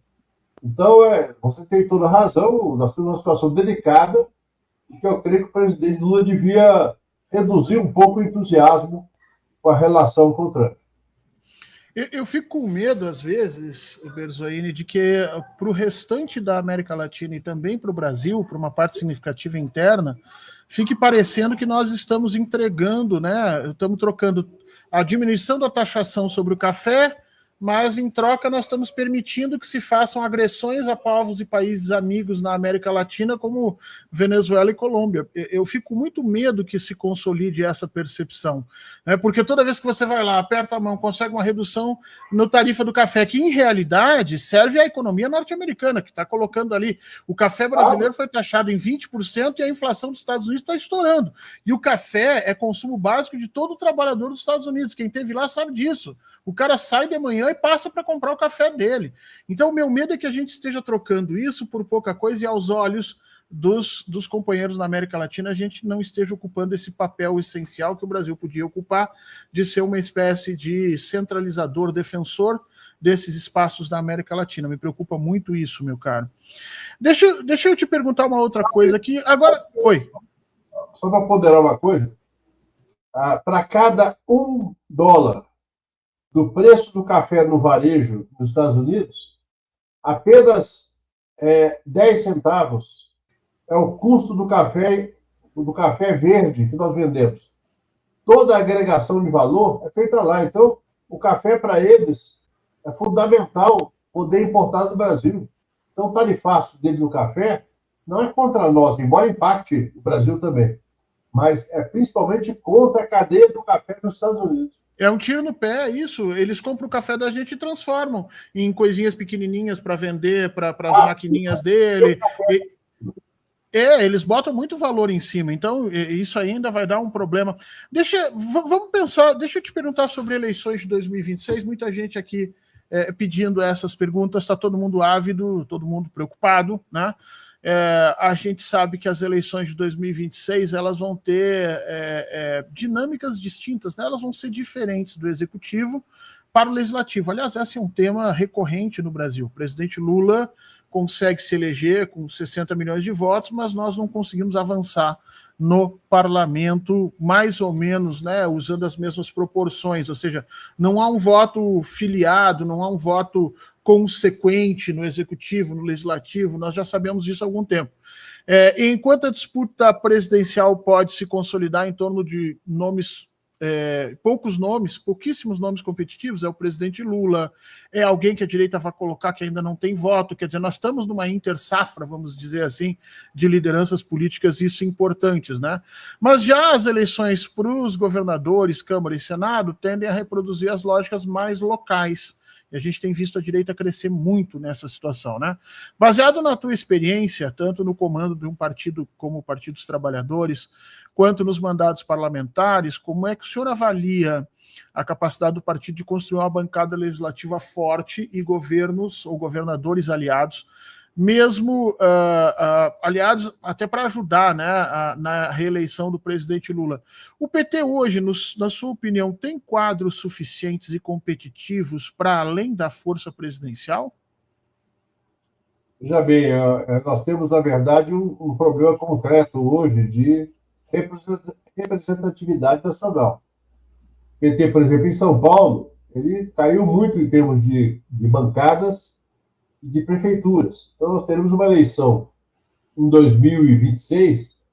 Então, você tem toda a razão, nós temos uma situação delicada e que eu creio que o presidente Lula devia reduzir um pouco o entusiasmo com a relação com o Trump. Eu fico com medo, às vezes, Berzoini, de que para o restante da América Latina e também para o Brasil, para uma parte significativa interna, fique parecendo que nós estamos entregando, né? Estamos trocando a diminuição da taxação sobre o café, mas em troca nós estamos permitindo que se façam agressões a povos e países amigos na América Latina, como Venezuela e Colômbia. Eu fico com muito medo que se consolide essa percepção, né? Porque toda vez que você vai lá, aperta a mão, consegue uma redução no tarifa do café, que em realidade serve à economia norte-americana, que está colocando ali. O café brasileiro foi taxado em 20% e a inflação dos Estados Unidos está estourando. E o café é consumo básico de todo trabalhador dos Estados Unidos. Quem esteve lá sabe disso. O cara sai de manhã e passa para comprar o café dele. Então, o meu medo é que a gente esteja trocando isso por pouca coisa e, aos olhos dos companheiros na América Latina, a gente não esteja ocupando esse papel essencial que o Brasil podia ocupar, de ser uma espécie de centralizador, defensor desses espaços da América Latina. Me preocupa muito isso, meu caro. Deixa eu te perguntar uma outra coisa aqui. Agora, oi. Só para ponderar uma coisa, para cada $1 do preço do café no varejo nos Estados Unidos, apenas 10 centavos é o custo do café verde que nós vendemos. Toda a agregação de valor é feita lá. Então, o café, para eles, é fundamental poder importar do Brasil. Então, o tarifaço dele no café não é contra nós, embora impacte o Brasil também, mas é principalmente contra a cadeia do café nos Estados Unidos. É um tiro no pé, isso. Eles compram o café da gente e transformam em coisinhas pequenininhas para vender para as maquininhas dele. Eles botam muito valor em cima, então isso ainda vai dar um problema. Vamos pensar, deixa eu te perguntar sobre eleições de 2026. Muita gente aqui pedindo essas perguntas, está todo mundo ávido, todo mundo preocupado, né? A gente sabe que as eleições de 2026 elas vão ter dinâmicas distintas, né? Elas vão ser diferentes do executivo para o legislativo. Aliás, esse é um tema recorrente no Brasil. O presidente Lula consegue se eleger com 60 milhões de votos, mas nós não conseguimos avançar no parlamento, mais ou menos, né, usando as mesmas proporções, ou seja, não há um voto filiado, não há um voto consequente no executivo, no legislativo, nós já sabemos disso há algum tempo. Enquanto a disputa presidencial pode se consolidar em torno de nomes, pouquíssimos nomes competitivos, é o presidente Lula, é alguém que a direita vai colocar que ainda não tem voto, quer dizer, nós estamos numa intersafra, vamos dizer assim, de lideranças políticas, isso importantes, né? Mas já as eleições para os governadores, Câmara e Senado tendem a reproduzir as lógicas mais locais, e a gente tem visto a direita crescer muito nessa situação, né? Baseado na tua experiência, tanto no comando de um partido como o Partido dos Trabalhadores, quanto nos mandatos parlamentares, como é que o senhor avalia a capacidade do partido de construir uma bancada legislativa forte e governos ou governadores aliados, mesmo aliados até para ajudar, né, na reeleição do presidente Lula? O PT hoje, na sua opinião, tem quadros suficientes e competitivos para além da força presidencial? Veja bem, nós temos, na verdade, um problema concreto hoje de representatividade nacional. O PT, por exemplo, em São Paulo, ele caiu muito em termos de bancadas e de prefeituras. Então, nós teremos uma eleição em 2026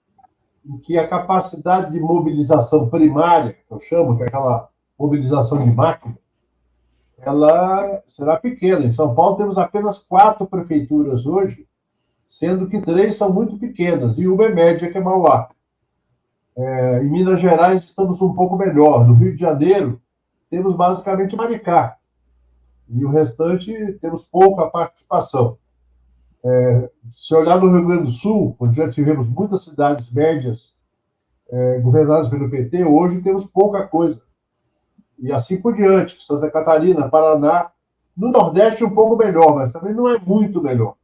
em que a capacidade de mobilização primária, que eu chamo, que é aquela mobilização de máquina, ela será pequena. Em São Paulo temos apenas 4 prefeituras hoje, sendo que 3 são muito pequenas, e uma é média, que é Mauá. Em Minas Gerais estamos um pouco melhor. No Rio de Janeiro, temos basicamente Maricá, e o restante temos pouca participação. Se olhar no Rio Grande do Sul, onde já tivemos muitas cidades médias governadas pelo PT, hoje temos pouca coisa. E assim por diante, Santa Catarina, Paraná, no Nordeste um pouco melhor, mas também não é muito melhor.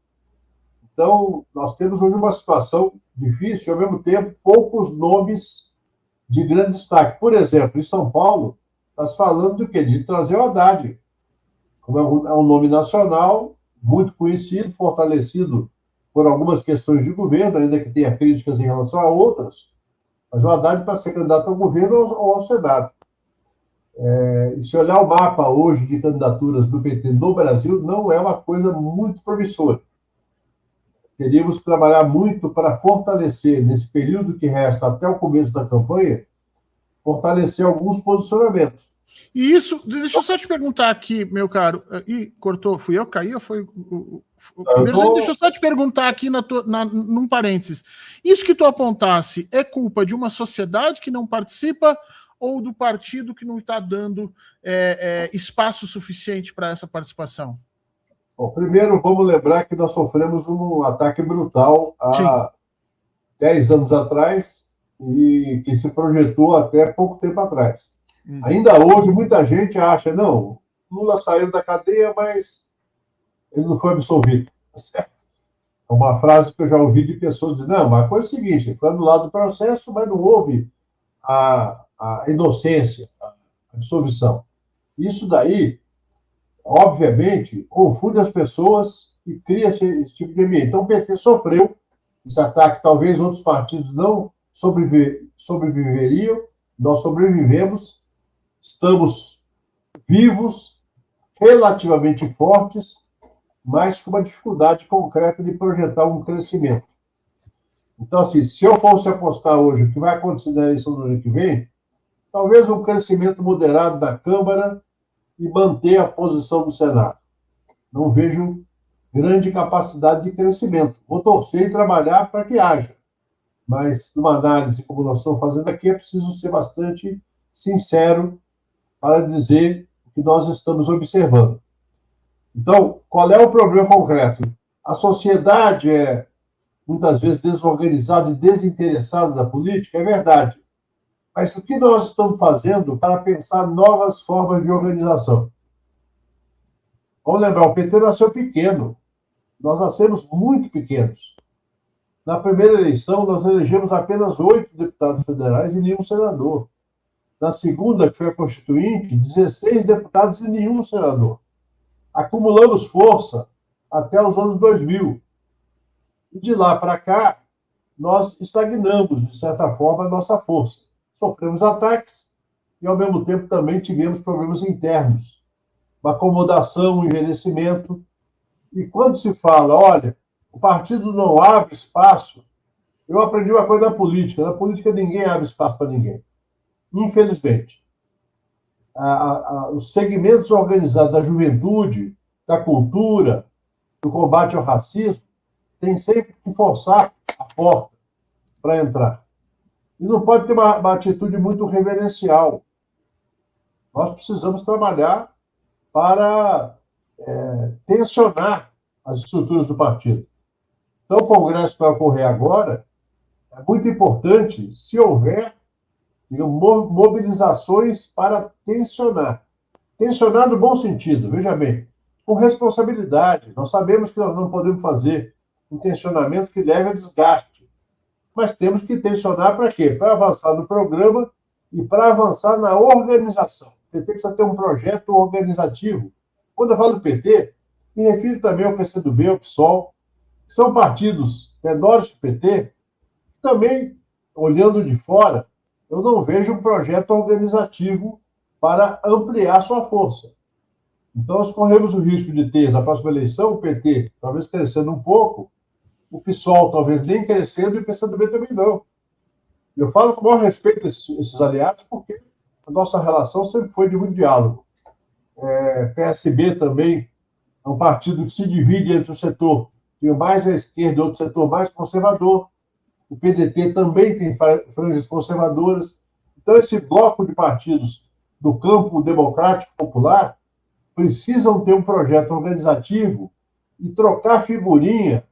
Então, nós temos hoje uma situação difícil, ao mesmo tempo, poucos nomes de grande destaque. Por exemplo, em São Paulo, está se falando do quê? De trazer o Haddad, como é um nome nacional, muito conhecido, fortalecido por algumas questões de governo, ainda que tenha críticas em relação a outras, mas o Haddad para ser candidato ao governo ou ao Senado. E se olhar o mapa hoje de candidaturas do PT no Brasil, não é uma coisa muito promissora. Teríamos que trabalhar muito para fortalecer, nesse período que resta até o começo da campanha, fortalecer alguns posicionamentos. E isso, deixa eu só te perguntar aqui, meu caro. Ih, cortou, fui eu que caí ou foi. Deixa eu só te perguntar aqui num parênteses. Isso que tu apontasse é culpa de uma sociedade que não participa ou do partido que não está dando espaço suficiente para essa participação? Bom, primeiro, vamos lembrar que nós sofremos um ataque brutal há 10 anos atrás e que se projetou até pouco tempo atrás. Ainda hoje, muita gente acha, não, Lula saiu da cadeia, mas ele não foi absolvido. Certo? É uma frase que eu já ouvi de pessoas dizendo, não, mas a coisa é a seguinte, ele foi anulado do processo, mas não houve a inocência, a absolvição. Isso daí, obviamente, confunde as pessoas e cria esse tipo de ambiente. Então, o PT sofreu esse ataque, talvez outros partidos não sobreviveriam, nós sobrevivemos, estamos vivos, relativamente fortes, mas com uma dificuldade concreta de projetar um crescimento. Então, assim, se eu fosse apostar hoje o que vai acontecer na eleição do ano que vem, talvez um crescimento moderado da Câmara e manter a posição do Senado. Não vejo grande capacidade de crescimento. Vou torcer e trabalhar para que haja. Mas, numa análise como nós estamos fazendo aqui, é preciso ser bastante sincero para dizer o que nós estamos observando. Então, qual é o problema concreto? A sociedade é, muitas vezes, desorganizada e desinteressada da política, é verdade. Mas o que nós estamos fazendo para pensar novas formas de organização? Vamos lembrar, o PT nasceu pequeno. Nós nascemos muito pequenos. Na primeira eleição, nós elegemos apenas 8 deputados federais e nenhum senador. Na segunda, que foi a Constituinte, 16 deputados e nenhum senador. Acumulamos força até os anos 2000. E de lá para cá, nós estagnamos, de certa forma, a nossa força. Sofremos ataques e, ao mesmo tempo, também tivemos problemas internos. Uma acomodação, um envelhecimento. E quando se fala, olha, o partido não abre espaço, eu aprendi uma coisa na política. Na política, ninguém abre espaço para ninguém. Infelizmente. Os segmentos organizados da juventude, da cultura, do combate ao racismo, têm sempre que forçar a porta para entrar. E não pode ter uma atitude muito reverencial. Nós precisamos trabalhar para tensionar as estruturas do partido. Então, o Congresso que vai ocorrer agora é muito importante se houver mobilizações para tensionar. Tensionar no bom sentido, veja bem, com responsabilidade. Nós sabemos que nós não podemos fazer um tensionamento que leve a desgaste, mas temos que tensionar para quê? Para avançar no programa e para avançar na organização. O PT precisa ter um projeto organizativo. Quando eu falo do PT, me refiro também ao PCdoB, ao PSOL, são partidos menores que o PT, também, olhando de fora, eu não vejo um projeto organizativo para ampliar sua força. Então, nós corremos o risco de ter, na próxima eleição, o PT talvez crescendo um pouco, o PSOL talvez nem crescendo e o PCdoB também não. Eu falo com o maior respeito a esses aliados, porque a nossa relação sempre foi de muito diálogo. PSB também é um partido que se divide entre o setor mais à esquerda e outro setor mais conservador. O PDT também tem franjas conservadoras. Então, esse bloco de partidos do campo democrático popular precisam ter um projeto organizativo e trocar figurinha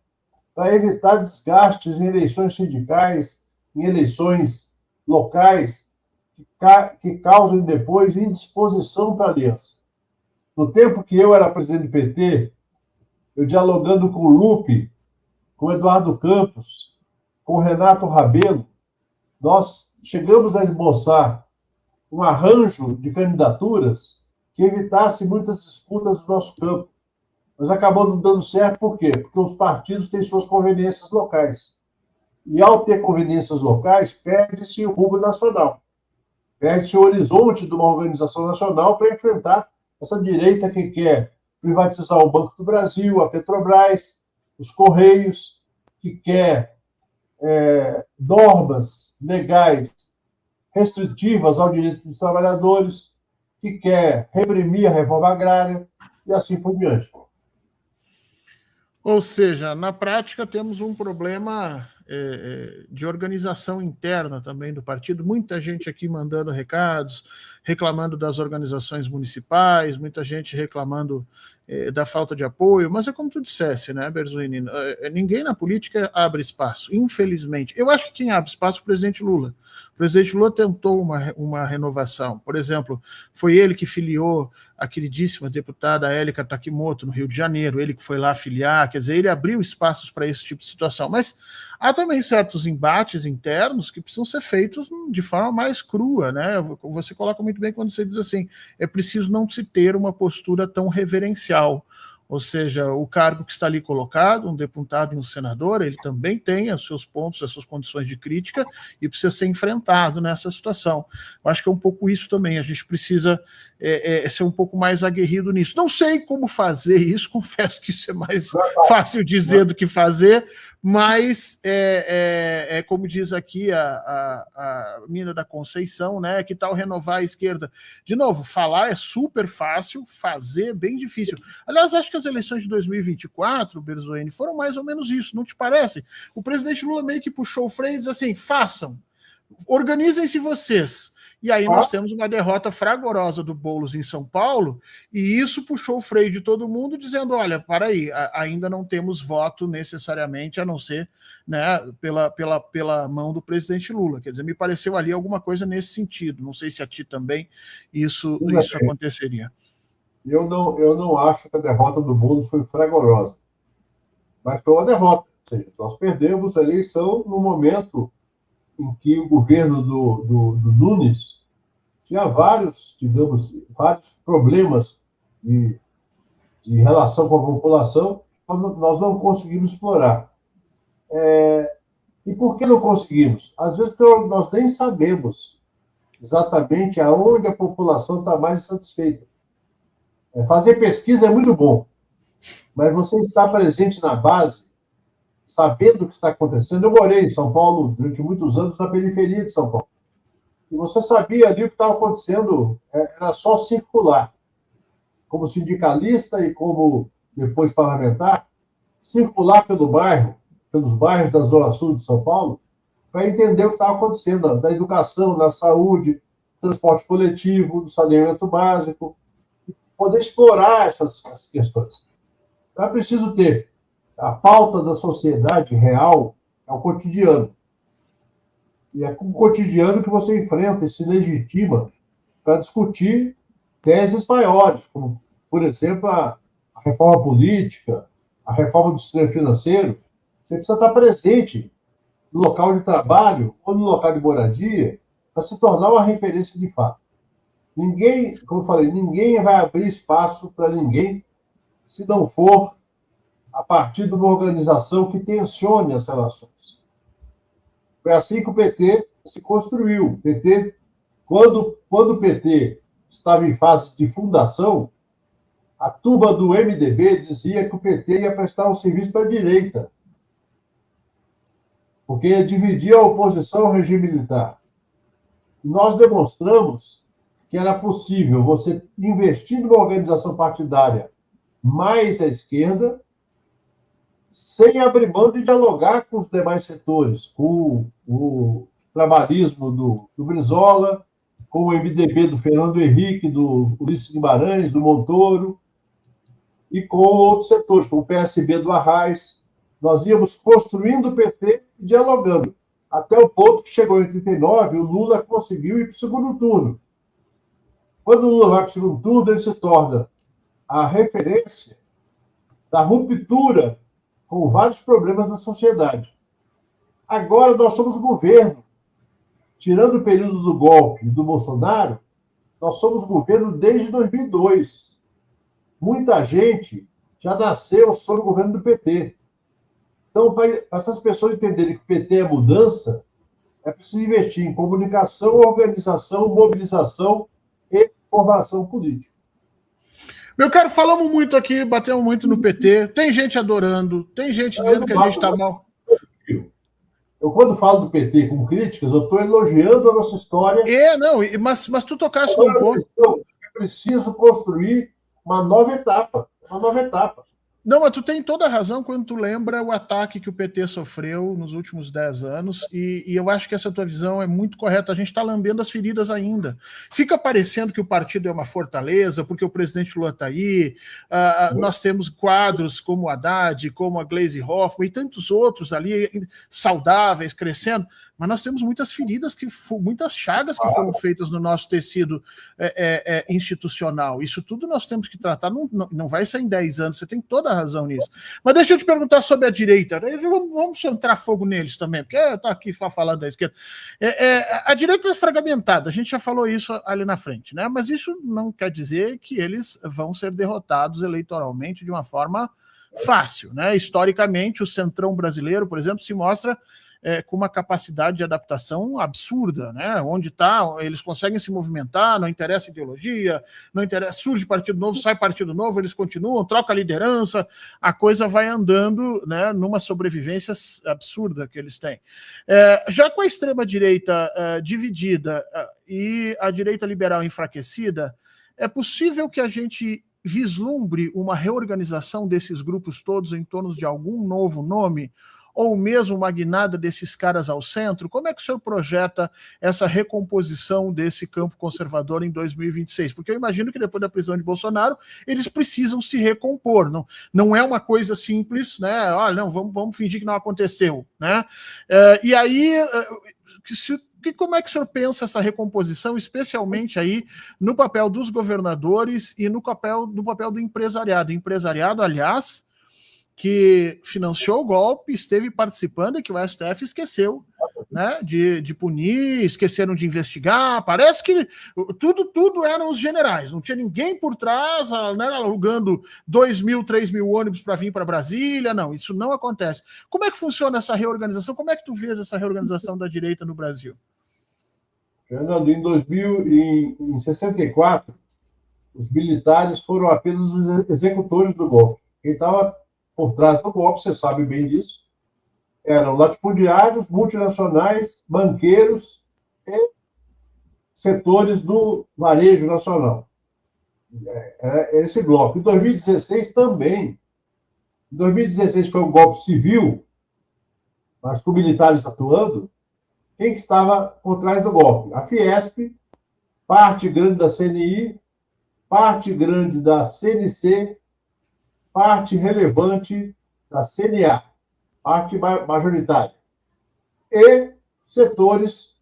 para evitar desgastes em eleições sindicais, em eleições locais, que causem depois indisposição para a aliança. No tempo que eu era presidente do PT, eu dialogando com o Lupe, com o Eduardo Campos, com o Renato Rabelo, nós chegamos a esboçar um arranjo de candidaturas que evitasse muitas disputas do nosso campo. Mas acabou não dando certo, por quê? Porque os partidos têm suas conveniências locais. E, ao ter conveniências locais, perde-se o rumo nacional. Perde-se o horizonte de uma organização nacional para enfrentar essa direita que quer privatizar o Banco do Brasil, a Petrobras, os Correios, que quer normas legais restritivas ao direito dos trabalhadores, que quer reprimir a reforma agrária e assim por diante. Ou seja, na prática temos um problema de organização interna também do partido. Muita gente aqui mandando recados, reclamando das organizações municipais, muita gente reclamando da falta de apoio, mas é como tu disseste, né, Berzoini? Ninguém na política abre espaço, infelizmente. Eu acho que quem abre espaço é o presidente Lula. O presidente Lula tentou uma renovação. Por exemplo, foi ele que filiou a queridíssima deputada Élica Takimoto no Rio de Janeiro, ele que foi lá filiar, quer dizer, ele abriu espaços para esse tipo de situação. Mas há também certos embates internos que precisam ser feitos de forma mais crua, né? Você coloca muito bem quando você diz assim, é preciso não se ter uma postura tão reverencial. Ou seja, o cargo que está ali colocado, um deputado e um senador, ele também tem os seus pontos, as suas condições de crítica e precisa ser enfrentado nessa situação. Eu acho que é um pouco isso também, a gente precisa ser um pouco mais aguerrido nisso. Não sei como fazer isso, confesso que isso é mais fácil dizer do que fazer, mas como diz aqui a mina da Conceição, né, que tal renovar a esquerda? De novo, falar é super fácil, fazer bem difícil. Aliás, acho que as eleições de 2024, Berzoini, foram mais ou menos isso, não te parece? O presidente Lula meio que puxou o freio e diz assim, façam, organizem-se vocês. E aí nós temos uma derrota fragorosa do Boulos em São Paulo, e isso puxou o freio de todo mundo, dizendo, olha, para aí, ainda não temos voto necessariamente, a não ser, né, pela mão do presidente Lula. Quer dizer, me pareceu ali alguma coisa nesse sentido. Não sei se a ti também isso aconteceria. Eu não acho que a derrota do Boulos foi fragorosa, mas foi uma derrota. Ou seja, nós perdemos a eleição no momento em que o governo do Nunes tinha vários problemas de relação com a população, nós não conseguimos explorar. E por que não conseguimos? Às vezes porque nós nem sabemos exatamente aonde a população está mais insatisfeita. Fazer pesquisa é muito bom, mas você estar presente na base, sabendo o que está acontecendo. Eu morei em São Paulo durante muitos anos, na periferia de São Paulo. E você sabia ali o que estava acontecendo, era só circular. Como sindicalista e como depois parlamentar, circular pelos bairros da Zona Sul de São Paulo, para entender o que estava acontecendo, da educação, da saúde, transporte coletivo, do saneamento básico, e poder explorar essas questões. Então é preciso ter a pauta da sociedade real, é o cotidiano. E é com o cotidiano que você enfrenta e se legitima para discutir teses maiores, como, por exemplo, a reforma política, a reforma do sistema financeiro. Você precisa estar presente no local de trabalho ou no local de moradia para se tornar uma referência de fato. Ninguém, como eu falei, ninguém vai abrir espaço para ninguém se não for a partir de uma organização que tensione as relações. Foi assim que o PT se construiu. O PT, quando o PT estava em fase de fundação, a turma do MDB dizia que o PT ia prestar um serviço para a direita, porque dividia a oposição ao regime militar. Nós demonstramos que era possível você investir numa organização partidária mais à esquerda, sem abrir mão de dialogar com os demais setores, com o trabalhismo do Brizola, com o MDB do Fernando Henrique, do Ulisses Guimarães, do Montoro, e com outros setores, com o PSB do Arraes. Nós íamos construindo o PT e dialogando, até o ponto que chegou em 89, o Lula conseguiu ir para o segundo turno. Quando o Lula vai para o segundo turno, ele se torna a referência da ruptura com vários problemas da sociedade. Agora nós somos governo. Tirando o período do golpe do Bolsonaro, nós somos governo desde 2002. Muita gente já nasceu sob o governo do PT. Então, para essas pessoas entenderem que o PT é mudança, é preciso investir em comunicação, organização, mobilização e formação política. Meu caro, falamos muito aqui, batemos muito no PT. Tem gente adorando, tem gente dizendo que a gente está mal. Eu, quando falo do PT com críticas, eu estou elogiando a nossa história. Mas tu tocaste num ponto. É preciso construir uma nova etapa. Não, mas tu tem toda a razão quando tu lembra o ataque que o PT sofreu nos últimos 10 anos, e eu acho que essa tua visão é muito correta. A gente está lambendo as feridas ainda. Fica parecendo que o partido é uma fortaleza, porque o presidente Lula está aí, nós temos quadros como o Haddad, como a Gleisi Hoffmann e tantos outros ali, saudáveis, crescendo, mas nós temos muitas feridas, muitas chagas que foram feitas no nosso tecido institucional. Isso tudo nós temos que tratar, não vai ser em 10 anos, você tem toda a razão nisso. Mas deixa eu te perguntar sobre a direita. Vamos entrar fogo neles também, porque eu estou aqui falando da esquerda. A direita é fragmentada, a gente já falou isso ali na frente, né? Mas isso não quer dizer que eles vão ser derrotados eleitoralmente de uma forma fácil, né? Historicamente, o centrão brasileiro, por exemplo, se mostra com uma capacidade de adaptação absurda, né? Onde está, eles conseguem se movimentar, não interessa ideologia, não interessa, surge partido novo, sai partido novo, eles continuam, troca a liderança, a coisa vai andando, né, numa sobrevivência absurda que eles têm. Já com a extrema-direita dividida e a direita liberal enfraquecida, é possível que a gente vislumbre uma reorganização desses grupos todos em torno de algum novo nome, ou mesmo uma guinada desses caras ao centro? Como é que o senhor projeta essa recomposição desse campo conservador em 2026? Porque eu imagino que depois da prisão de Bolsonaro, eles precisam se recompor. Não é uma coisa simples, né? Olha, não, vamos fingir que não aconteceu, né? E aí, como é que o senhor pensa essa recomposição, especialmente aí no papel dos governadores e no papel do empresariado? Empresariado, aliás, que financiou o golpe, esteve participando e que o STF esqueceu, né, de punir, esqueceram de investigar. Parece que tudo eram os generais, não tinha ninguém por trás, né, alugando 2.000, 3.000 ônibus para vir para Brasília. Não, isso não acontece. Como é que funciona essa reorganização? Como é que tu vês essa reorganização da direita no Brasil? Fernando, em 64, os militares foram apenas os executores do golpe. Quem estava por trás do golpe, você sabe bem disso, eram latifundiários, multinacionais, banqueiros e setores do varejo nacional. Era esse bloco. Em 2016 também. Em 2016 foi um golpe civil, mas com militares atuando. Quem que estava por trás do golpe? A Fiesp, parte grande da CNI, parte grande da CNC, parte relevante da CNA, parte majoritária, e setores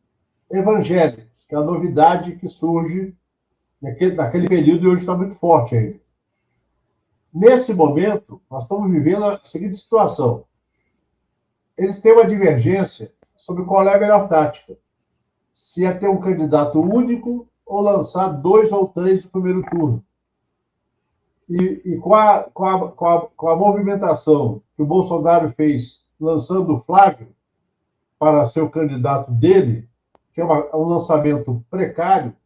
evangélicos, que é a novidade que surge naquele período e hoje está muito forte ainda. Nesse momento, nós estamos vivendo a seguinte situação. Eles têm uma divergência sobre qual é a melhor tática. Se é ter um candidato único ou lançar 2 ou 3 no primeiro turno. E com a movimentação que o Bolsonaro fez, lançando o Flávio para ser o candidato dele, que é um lançamento precário,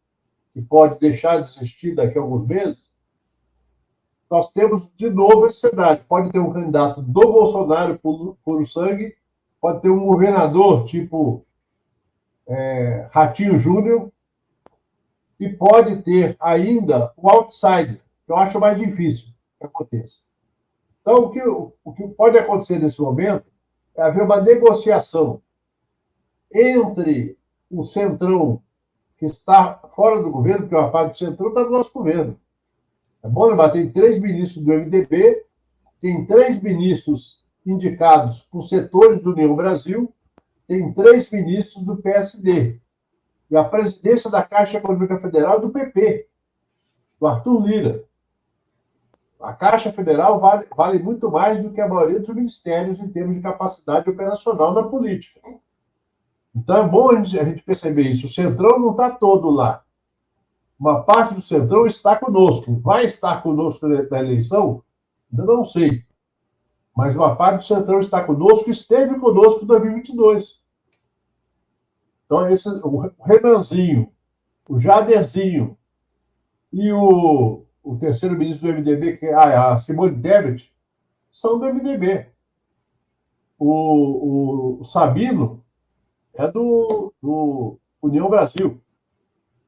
que pode deixar de existir daqui a alguns meses, nós temos de novo esse cenário. Pode ter um candidato do Bolsonaro puro sangue, pode ter um governador tipo Ratinho Júnior, e pode ter ainda o outsider, que eu acho mais difícil que aconteça. Então, o que pode acontecer nesse momento é haver uma negociação entre o Centrão, que está fora do governo, porque uma parte do Centrão está no nosso governo. É bom lembrar, tem 3 ministros do MDB, tem 3 ministros indicados por setores do União Brasil, tem 3 ministros do PSD. E a presidência da Caixa Econômica Federal é do PP, do Arthur Lira. A Caixa Federal vale muito mais do que a maioria dos ministérios em termos de capacidade operacional na política. Então é bom a gente perceber isso. O Centrão não está todo lá. Uma parte do Centrão está conosco. Vai estar conosco na eleição? Ainda não sei. Mas uma parte do Centrão está conosco, esteve conosco em 2022. Então, o Renanzinho, o Jaderzinho e o terceiro ministro do MDB, que é a Simone Tebet, são do MDB. O Sabino é do União Brasil.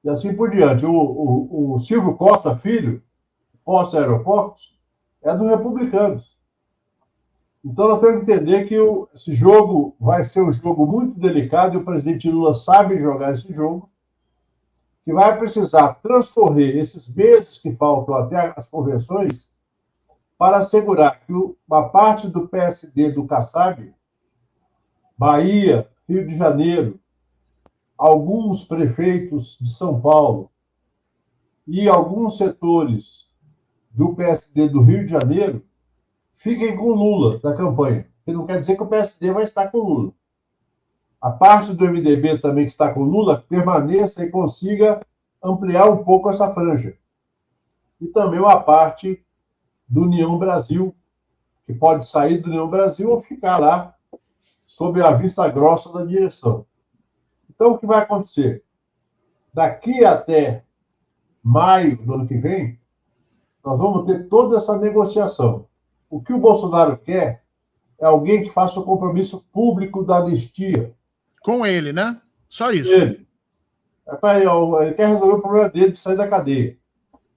E assim por diante. O Silvio Costa Filho, pós-aeroportos, é do Republicanos. Então, nós temos que entender que esse jogo vai ser um jogo muito delicado e o presidente Lula sabe jogar esse jogo, que vai precisar transcorrer esses meses que faltam até as convenções para assegurar que uma parte do PSD do Kassab, Bahia, Rio de Janeiro, alguns prefeitos de São Paulo e alguns setores do PSD do Rio de Janeiro fiquem com Lula na campanha. Que não quer dizer que o PSD vai estar com Lula. A parte do MDB também que está com Lula permaneça e consiga ampliar um pouco essa franja. E também uma parte do União Brasil, que pode sair do União Brasil ou ficar lá sob a vista grossa da direção. Então, o que vai acontecer? Daqui até maio do ano que vem, nós vamos ter toda essa negociação. O que o Bolsonaro quer é alguém que faça o compromisso público da anistia. Com ele, né? Só isso. Ele quer resolver o problema dele de sair da cadeia.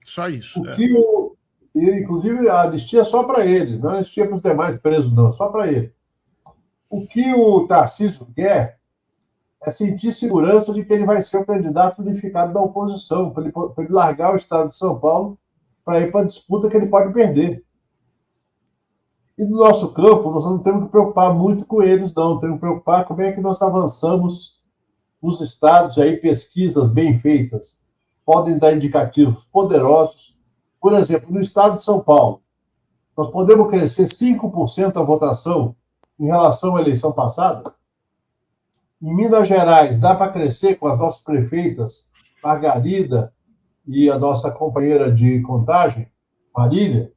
Só isso. Inclusive, a anistia é só para ele, não é anistia para os demais presos, não, só para ele. O que o Tarcísio quer é sentir segurança de que ele vai ser o candidato unificado da oposição, para ele largar o estado de São Paulo para ir para a disputa que ele pode perder. E no nosso campo, nós não temos que preocupar muito com eles, não. Temos que preocupar como é que nós avançamos nos estados, aí pesquisas bem feitas podem dar indicativos poderosos. Por exemplo, no estado de São Paulo, nós podemos crescer 5% a votação em relação à eleição passada. Em Minas Gerais, dá para crescer com as nossas prefeitas, Margarida e a nossa companheira de contagem, Marília.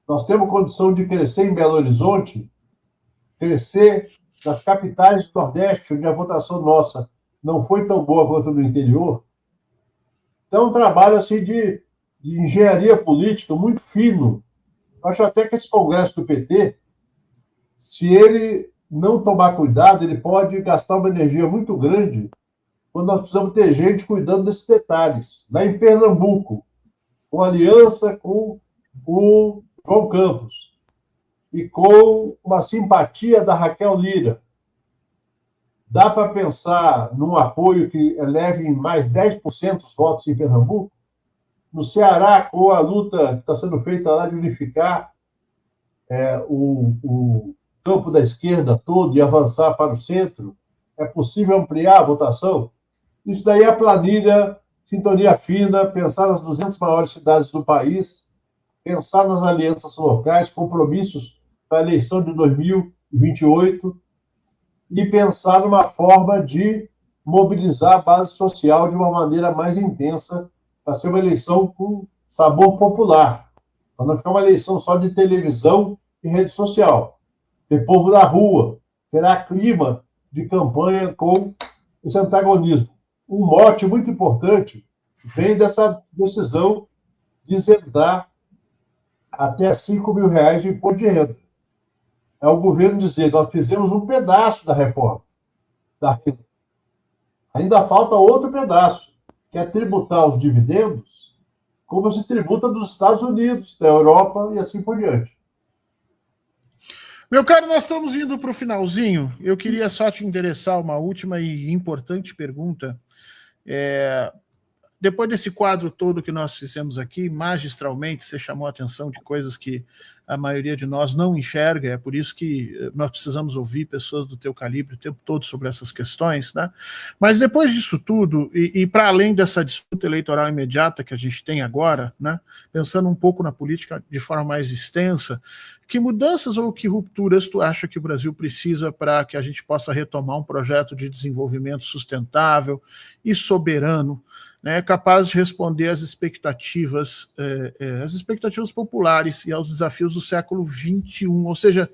Nós temos condição de crescer em Belo Horizonte, crescer nas capitais do Nordeste, onde a votação nossa não foi tão boa quanto no interior. Então, é um trabalho assim, de engenharia política muito fino. Eu acho até que esse congresso do PT, se ele não tomar cuidado, ele pode gastar uma energia muito grande quando nós precisamos ter gente cuidando desses detalhes. Lá em Pernambuco, com aliança com o João Campos e com uma simpatia da Raquel Lira. Dá para pensar num apoio que eleve em mais 10% os votos em Pernambuco? No Ceará, com a luta que está sendo feita lá de unificar o campo da esquerda todo e avançar para o centro, é possível ampliar a votação? Isso daí é a planilha, sintonia fina, pensar nas 200 maiores cidades do país, pensar nas alianças locais, compromissos para a eleição de 2028 e pensar numa forma de mobilizar a base social de uma maneira mais intensa para ser uma eleição com sabor popular. para não ficar uma eleição só de televisão e rede social. Ter povo na rua, criar clima de campanha com esse antagonismo. Um mote muito importante vem dessa decisão de zerdar até R$5.000 de imposto de renda. É o governo dizer, nós fizemos um pedaço da reforma da renda. Ainda falta outro pedaço, que é tributar os dividendos como se tributa dos Estados Unidos, da Europa e assim por diante. Meu caro, nós estamos indo para o finalzinho. Eu queria só te endereçar uma última e importante pergunta. Depois desse quadro todo que nós fizemos aqui, magistralmente, você chamou a atenção de coisas que a maioria de nós não enxerga, é por isso que nós precisamos ouvir pessoas do teu calibre o tempo todo sobre essas questões, né? Mas depois disso tudo, e para além dessa disputa eleitoral imediata que a gente tem agora, né, pensando um pouco na política de forma mais extensa, que mudanças ou que rupturas tu acha que o Brasil precisa para que a gente possa retomar um projeto de desenvolvimento sustentável e soberano, né, capaz de responder às expectativas populares e aos desafios do século XXI? Ou seja,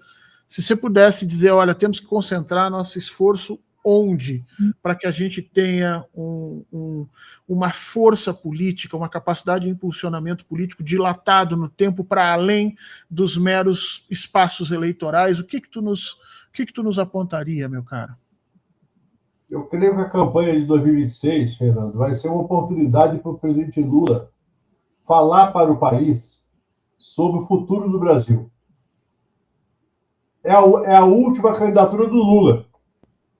se você pudesse dizer, olha, temos que concentrar nosso esforço onde? Para que a gente tenha uma força política, uma capacidade de impulsionamento político dilatado no tempo para além dos meros espaços eleitorais. O que tu nos apontaria, meu caro? Eu creio que a campanha de 2026, Fernando, vai ser uma oportunidade para o presidente Lula falar para o país sobre o futuro do Brasil. É a última candidatura do Lula.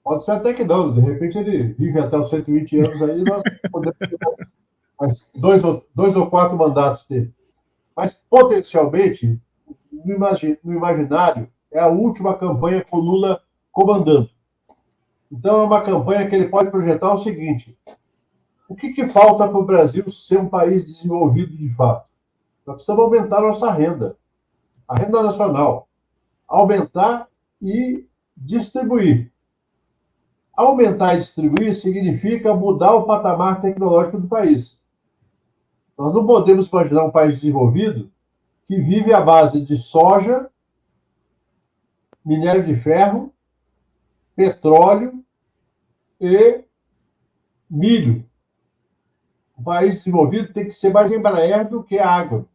Pode ser até que não, de repente ele vive até os 120 anos aí, nós podemos ter mais dois ou quatro mandatos dele. Mas, potencialmente, no imaginário, é a última campanha com o Lula comandando. Então, é uma campanha que ele pode projetar o seguinte: o que falta para o Brasil ser um país desenvolvido de fato? Nós precisamos aumentar a nossa renda, a renda nacional. Aumentar e distribuir. Aumentar e distribuir significa mudar o patamar tecnológico do país. Nós não podemos imaginar um país desenvolvido que vive à base de soja, minério de ferro, petróleo e milho. O país desenvolvido tem que ser mais Embraer do que agro.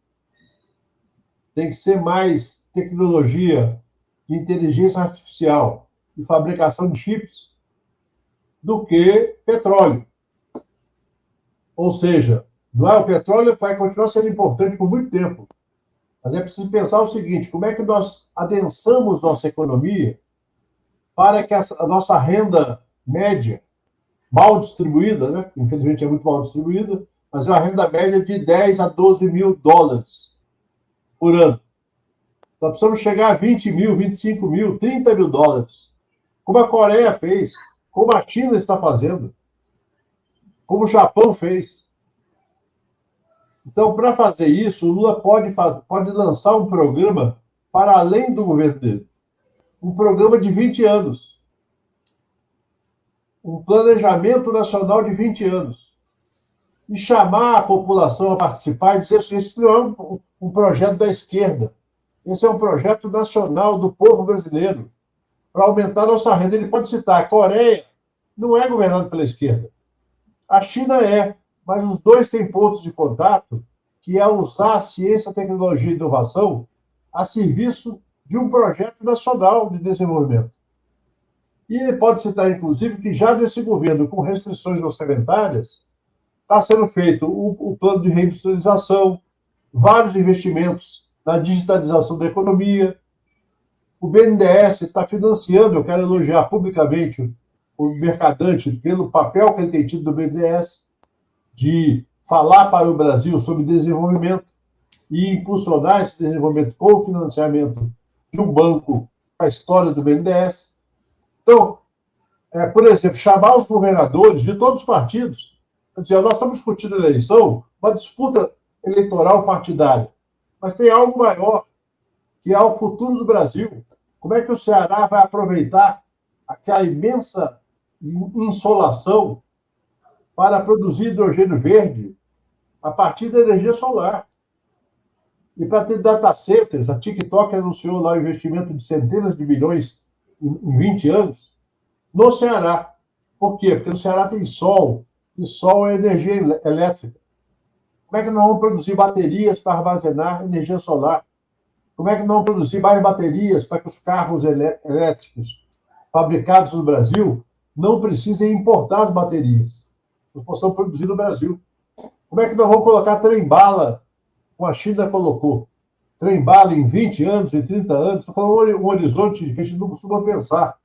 Tem que ser mais tecnologia de inteligência artificial e fabricação de chips do que petróleo. Ou seja, o petróleo vai continuar sendo importante por muito tempo. Mas é preciso pensar o seguinte: como é que nós adensamos nossa economia para que a nossa renda média, mal distribuída, né? Infelizmente é muito mal distribuída, mas é uma renda média de 10 a 12 mil dólares por ano. Nós precisamos chegar a 20 mil, 25 mil, 30 mil dólares. Como a Coreia fez, como a China está fazendo, como o Japão fez. Então, para fazer isso, o Lula pode lançar um programa para além do governo dele. Um programa de 20 anos. Um planejamento nacional de 20 anos. E chamar a população a participar e dizer assim: esse não é um projeto da esquerda. Esse é um projeto nacional do povo brasileiro para aumentar nossa renda. Ele pode citar: a Coreia não é governada pela esquerda. A China é, mas os dois têm pontos de contato, que é usar a ciência, tecnologia e inovação a serviço de um projeto nacional de desenvolvimento. E ele pode citar, inclusive, que já nesse governo, com restrições orçamentárias, está sendo feito o plano de reindustrialização, vários investimentos na digitalização da economia. O BNDES está financiando, eu quero elogiar publicamente o Mercadante pelo papel que ele tem tido do BNDES, de falar para o Brasil sobre desenvolvimento e impulsionar esse desenvolvimento com o financiamento de um banco para a história do BNDES. Então, por exemplo, chamar os governadores de todos os partidos, dizer: nós estamos discutindo a eleição, uma disputa eleitoral partidária, mas tem algo maior, que é o futuro do Brasil. Como é que o Ceará vai aproveitar aquela imensa insolação para produzir hidrogênio verde a partir da energia solar? E para ter data centers, a TikTok anunciou lá o investimento de centenas de bilhões em 20 anos no Ceará. Por quê? Porque no Ceará tem sol, e sol é energia elétrica. Como é que nós vamos produzir baterias para armazenar energia solar? Como é que nós vamos produzir mais baterias para que os carros elétricos fabricados no Brasil não precisem importar as baterias? Nós possamos produzir no Brasil. Como é que nós vamos colocar trem-bala, como a China colocou? Trem-bala em 20 anos, em 30 anos, estou falando um horizonte que a gente não costuma pensar.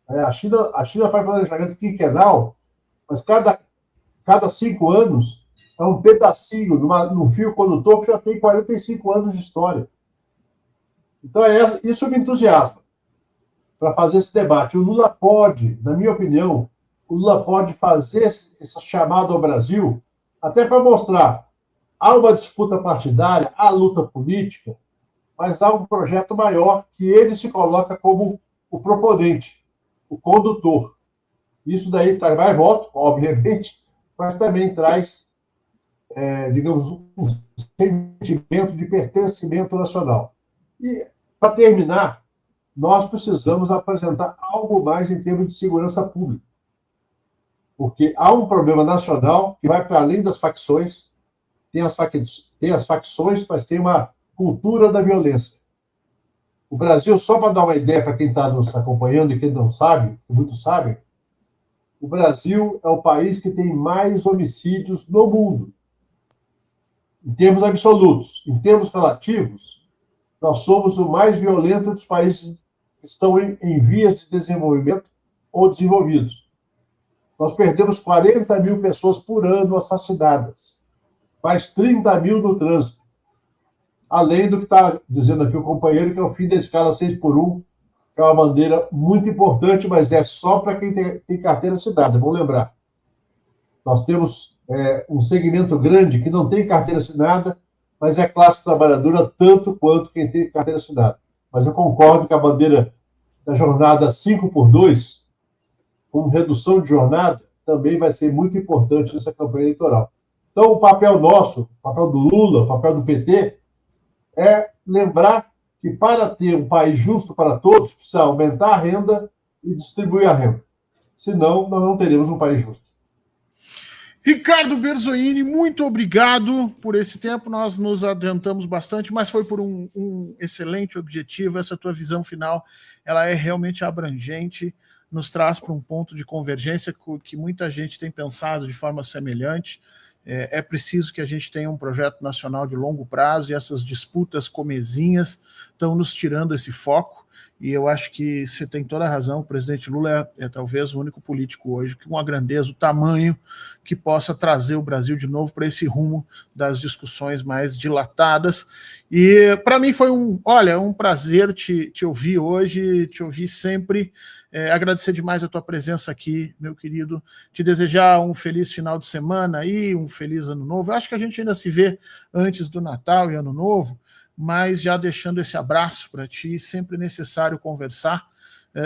A China faz planejamento quinquenal, mas cada 5 anos é um pedacinho num fio condutor que já tem 45 anos de história. Então, isso me entusiasma para fazer esse debate. O Lula pode, na minha opinião, fazer essa chamada ao Brasil, até para mostrar, há uma disputa partidária, há luta política, mas há um projeto maior que ele se coloca como o proponente, o condutor. Isso daí traz mais voto, obviamente, mas também traz, digamos, um sentimento de pertencimento nacional. E, para terminar, nós precisamos apresentar algo mais em termos de segurança pública. Porque há um problema nacional que vai para além das facções, tem as facções, mas tem uma cultura da violência. O Brasil, só para dar uma ideia para quem está nos acompanhando e quem não sabe, que muitos sabem, o Brasil é o país que tem mais homicídios no mundo. Em termos absolutos. Em termos relativos, nós somos o mais violento dos países que estão em vias de desenvolvimento ou desenvolvidos. Nós perdemos 40 mil pessoas por ano assassinadas, mais 30 mil no trânsito. Além do que está dizendo aqui o companheiro, que é o fim da escala 6x1, que é uma bandeira muito importante, mas é só para quem tem carteira assinada, vamos lembrar. Nós temos um segmento grande que não tem carteira assinada, mas é classe trabalhadora tanto quanto quem tem carteira assinada. Mas eu concordo que a bandeira da jornada 5x2, com redução de jornada, também vai ser muito importante nessa campanha eleitoral. Então, o papel nosso, o papel do Lula, o papel do PT, é lembrar que para ter um país justo para todos, precisa aumentar a renda e distribuir a renda. Senão, nós não teremos um país justo. Ricardo Berzoini, muito obrigado por esse tempo. Nós nos adiantamos bastante, mas foi por um excelente objetivo. Essa tua visão final, ela é realmente abrangente, nos traz para um ponto de convergência que muita gente tem pensado de forma semelhante. É preciso que a gente tenha um projeto nacional de longo prazo, e essas disputas comezinhas estão nos tirando esse foco, e eu acho que você tem toda a razão. O presidente Lula é talvez o único político hoje com uma grandeza, o tamanho, que possa trazer o Brasil de novo para esse rumo das discussões mais dilatadas. E para mim foi um prazer te ouvir hoje, te ouvir sempre. Agradecer demais a tua presença aqui, meu querido, te desejar um feliz final de semana e um feliz ano novo. Eu acho que a gente ainda se vê antes do Natal e Ano Novo, mas já deixando esse abraço para ti, sempre necessário conversar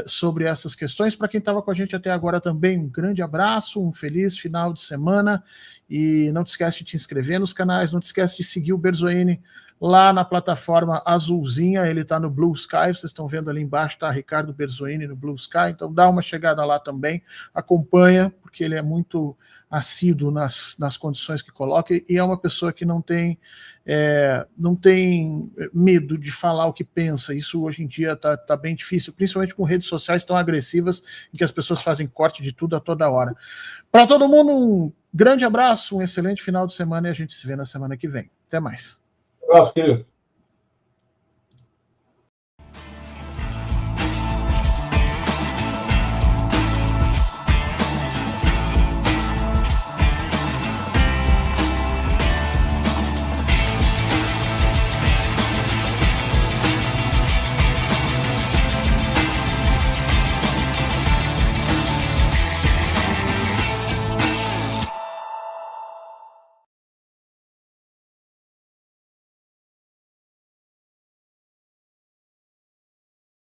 sobre essas questões. Para quem estava com a gente até agora também, um grande abraço, um feliz final de semana, e não te esquece de te inscrever nos canais, não te esquece de seguir o Berzoini lá na plataforma azulzinha, ele está no Blue Sky, vocês estão vendo ali embaixo, está Ricardo Berzoini no Blue Sky, então dá uma chegada lá também, acompanha, porque ele é muito assíduo nas condições que coloca, e é uma pessoa que não tem medo de falar o que pensa. Isso hoje em dia tá bem difícil, principalmente com redes sociais tão agressivas, em que as pessoas fazem corte de tudo a toda hora. Para todo mundo, um grande abraço, um excelente final de semana, e a gente se vê na semana que vem. Até mais. Um abraço, querido.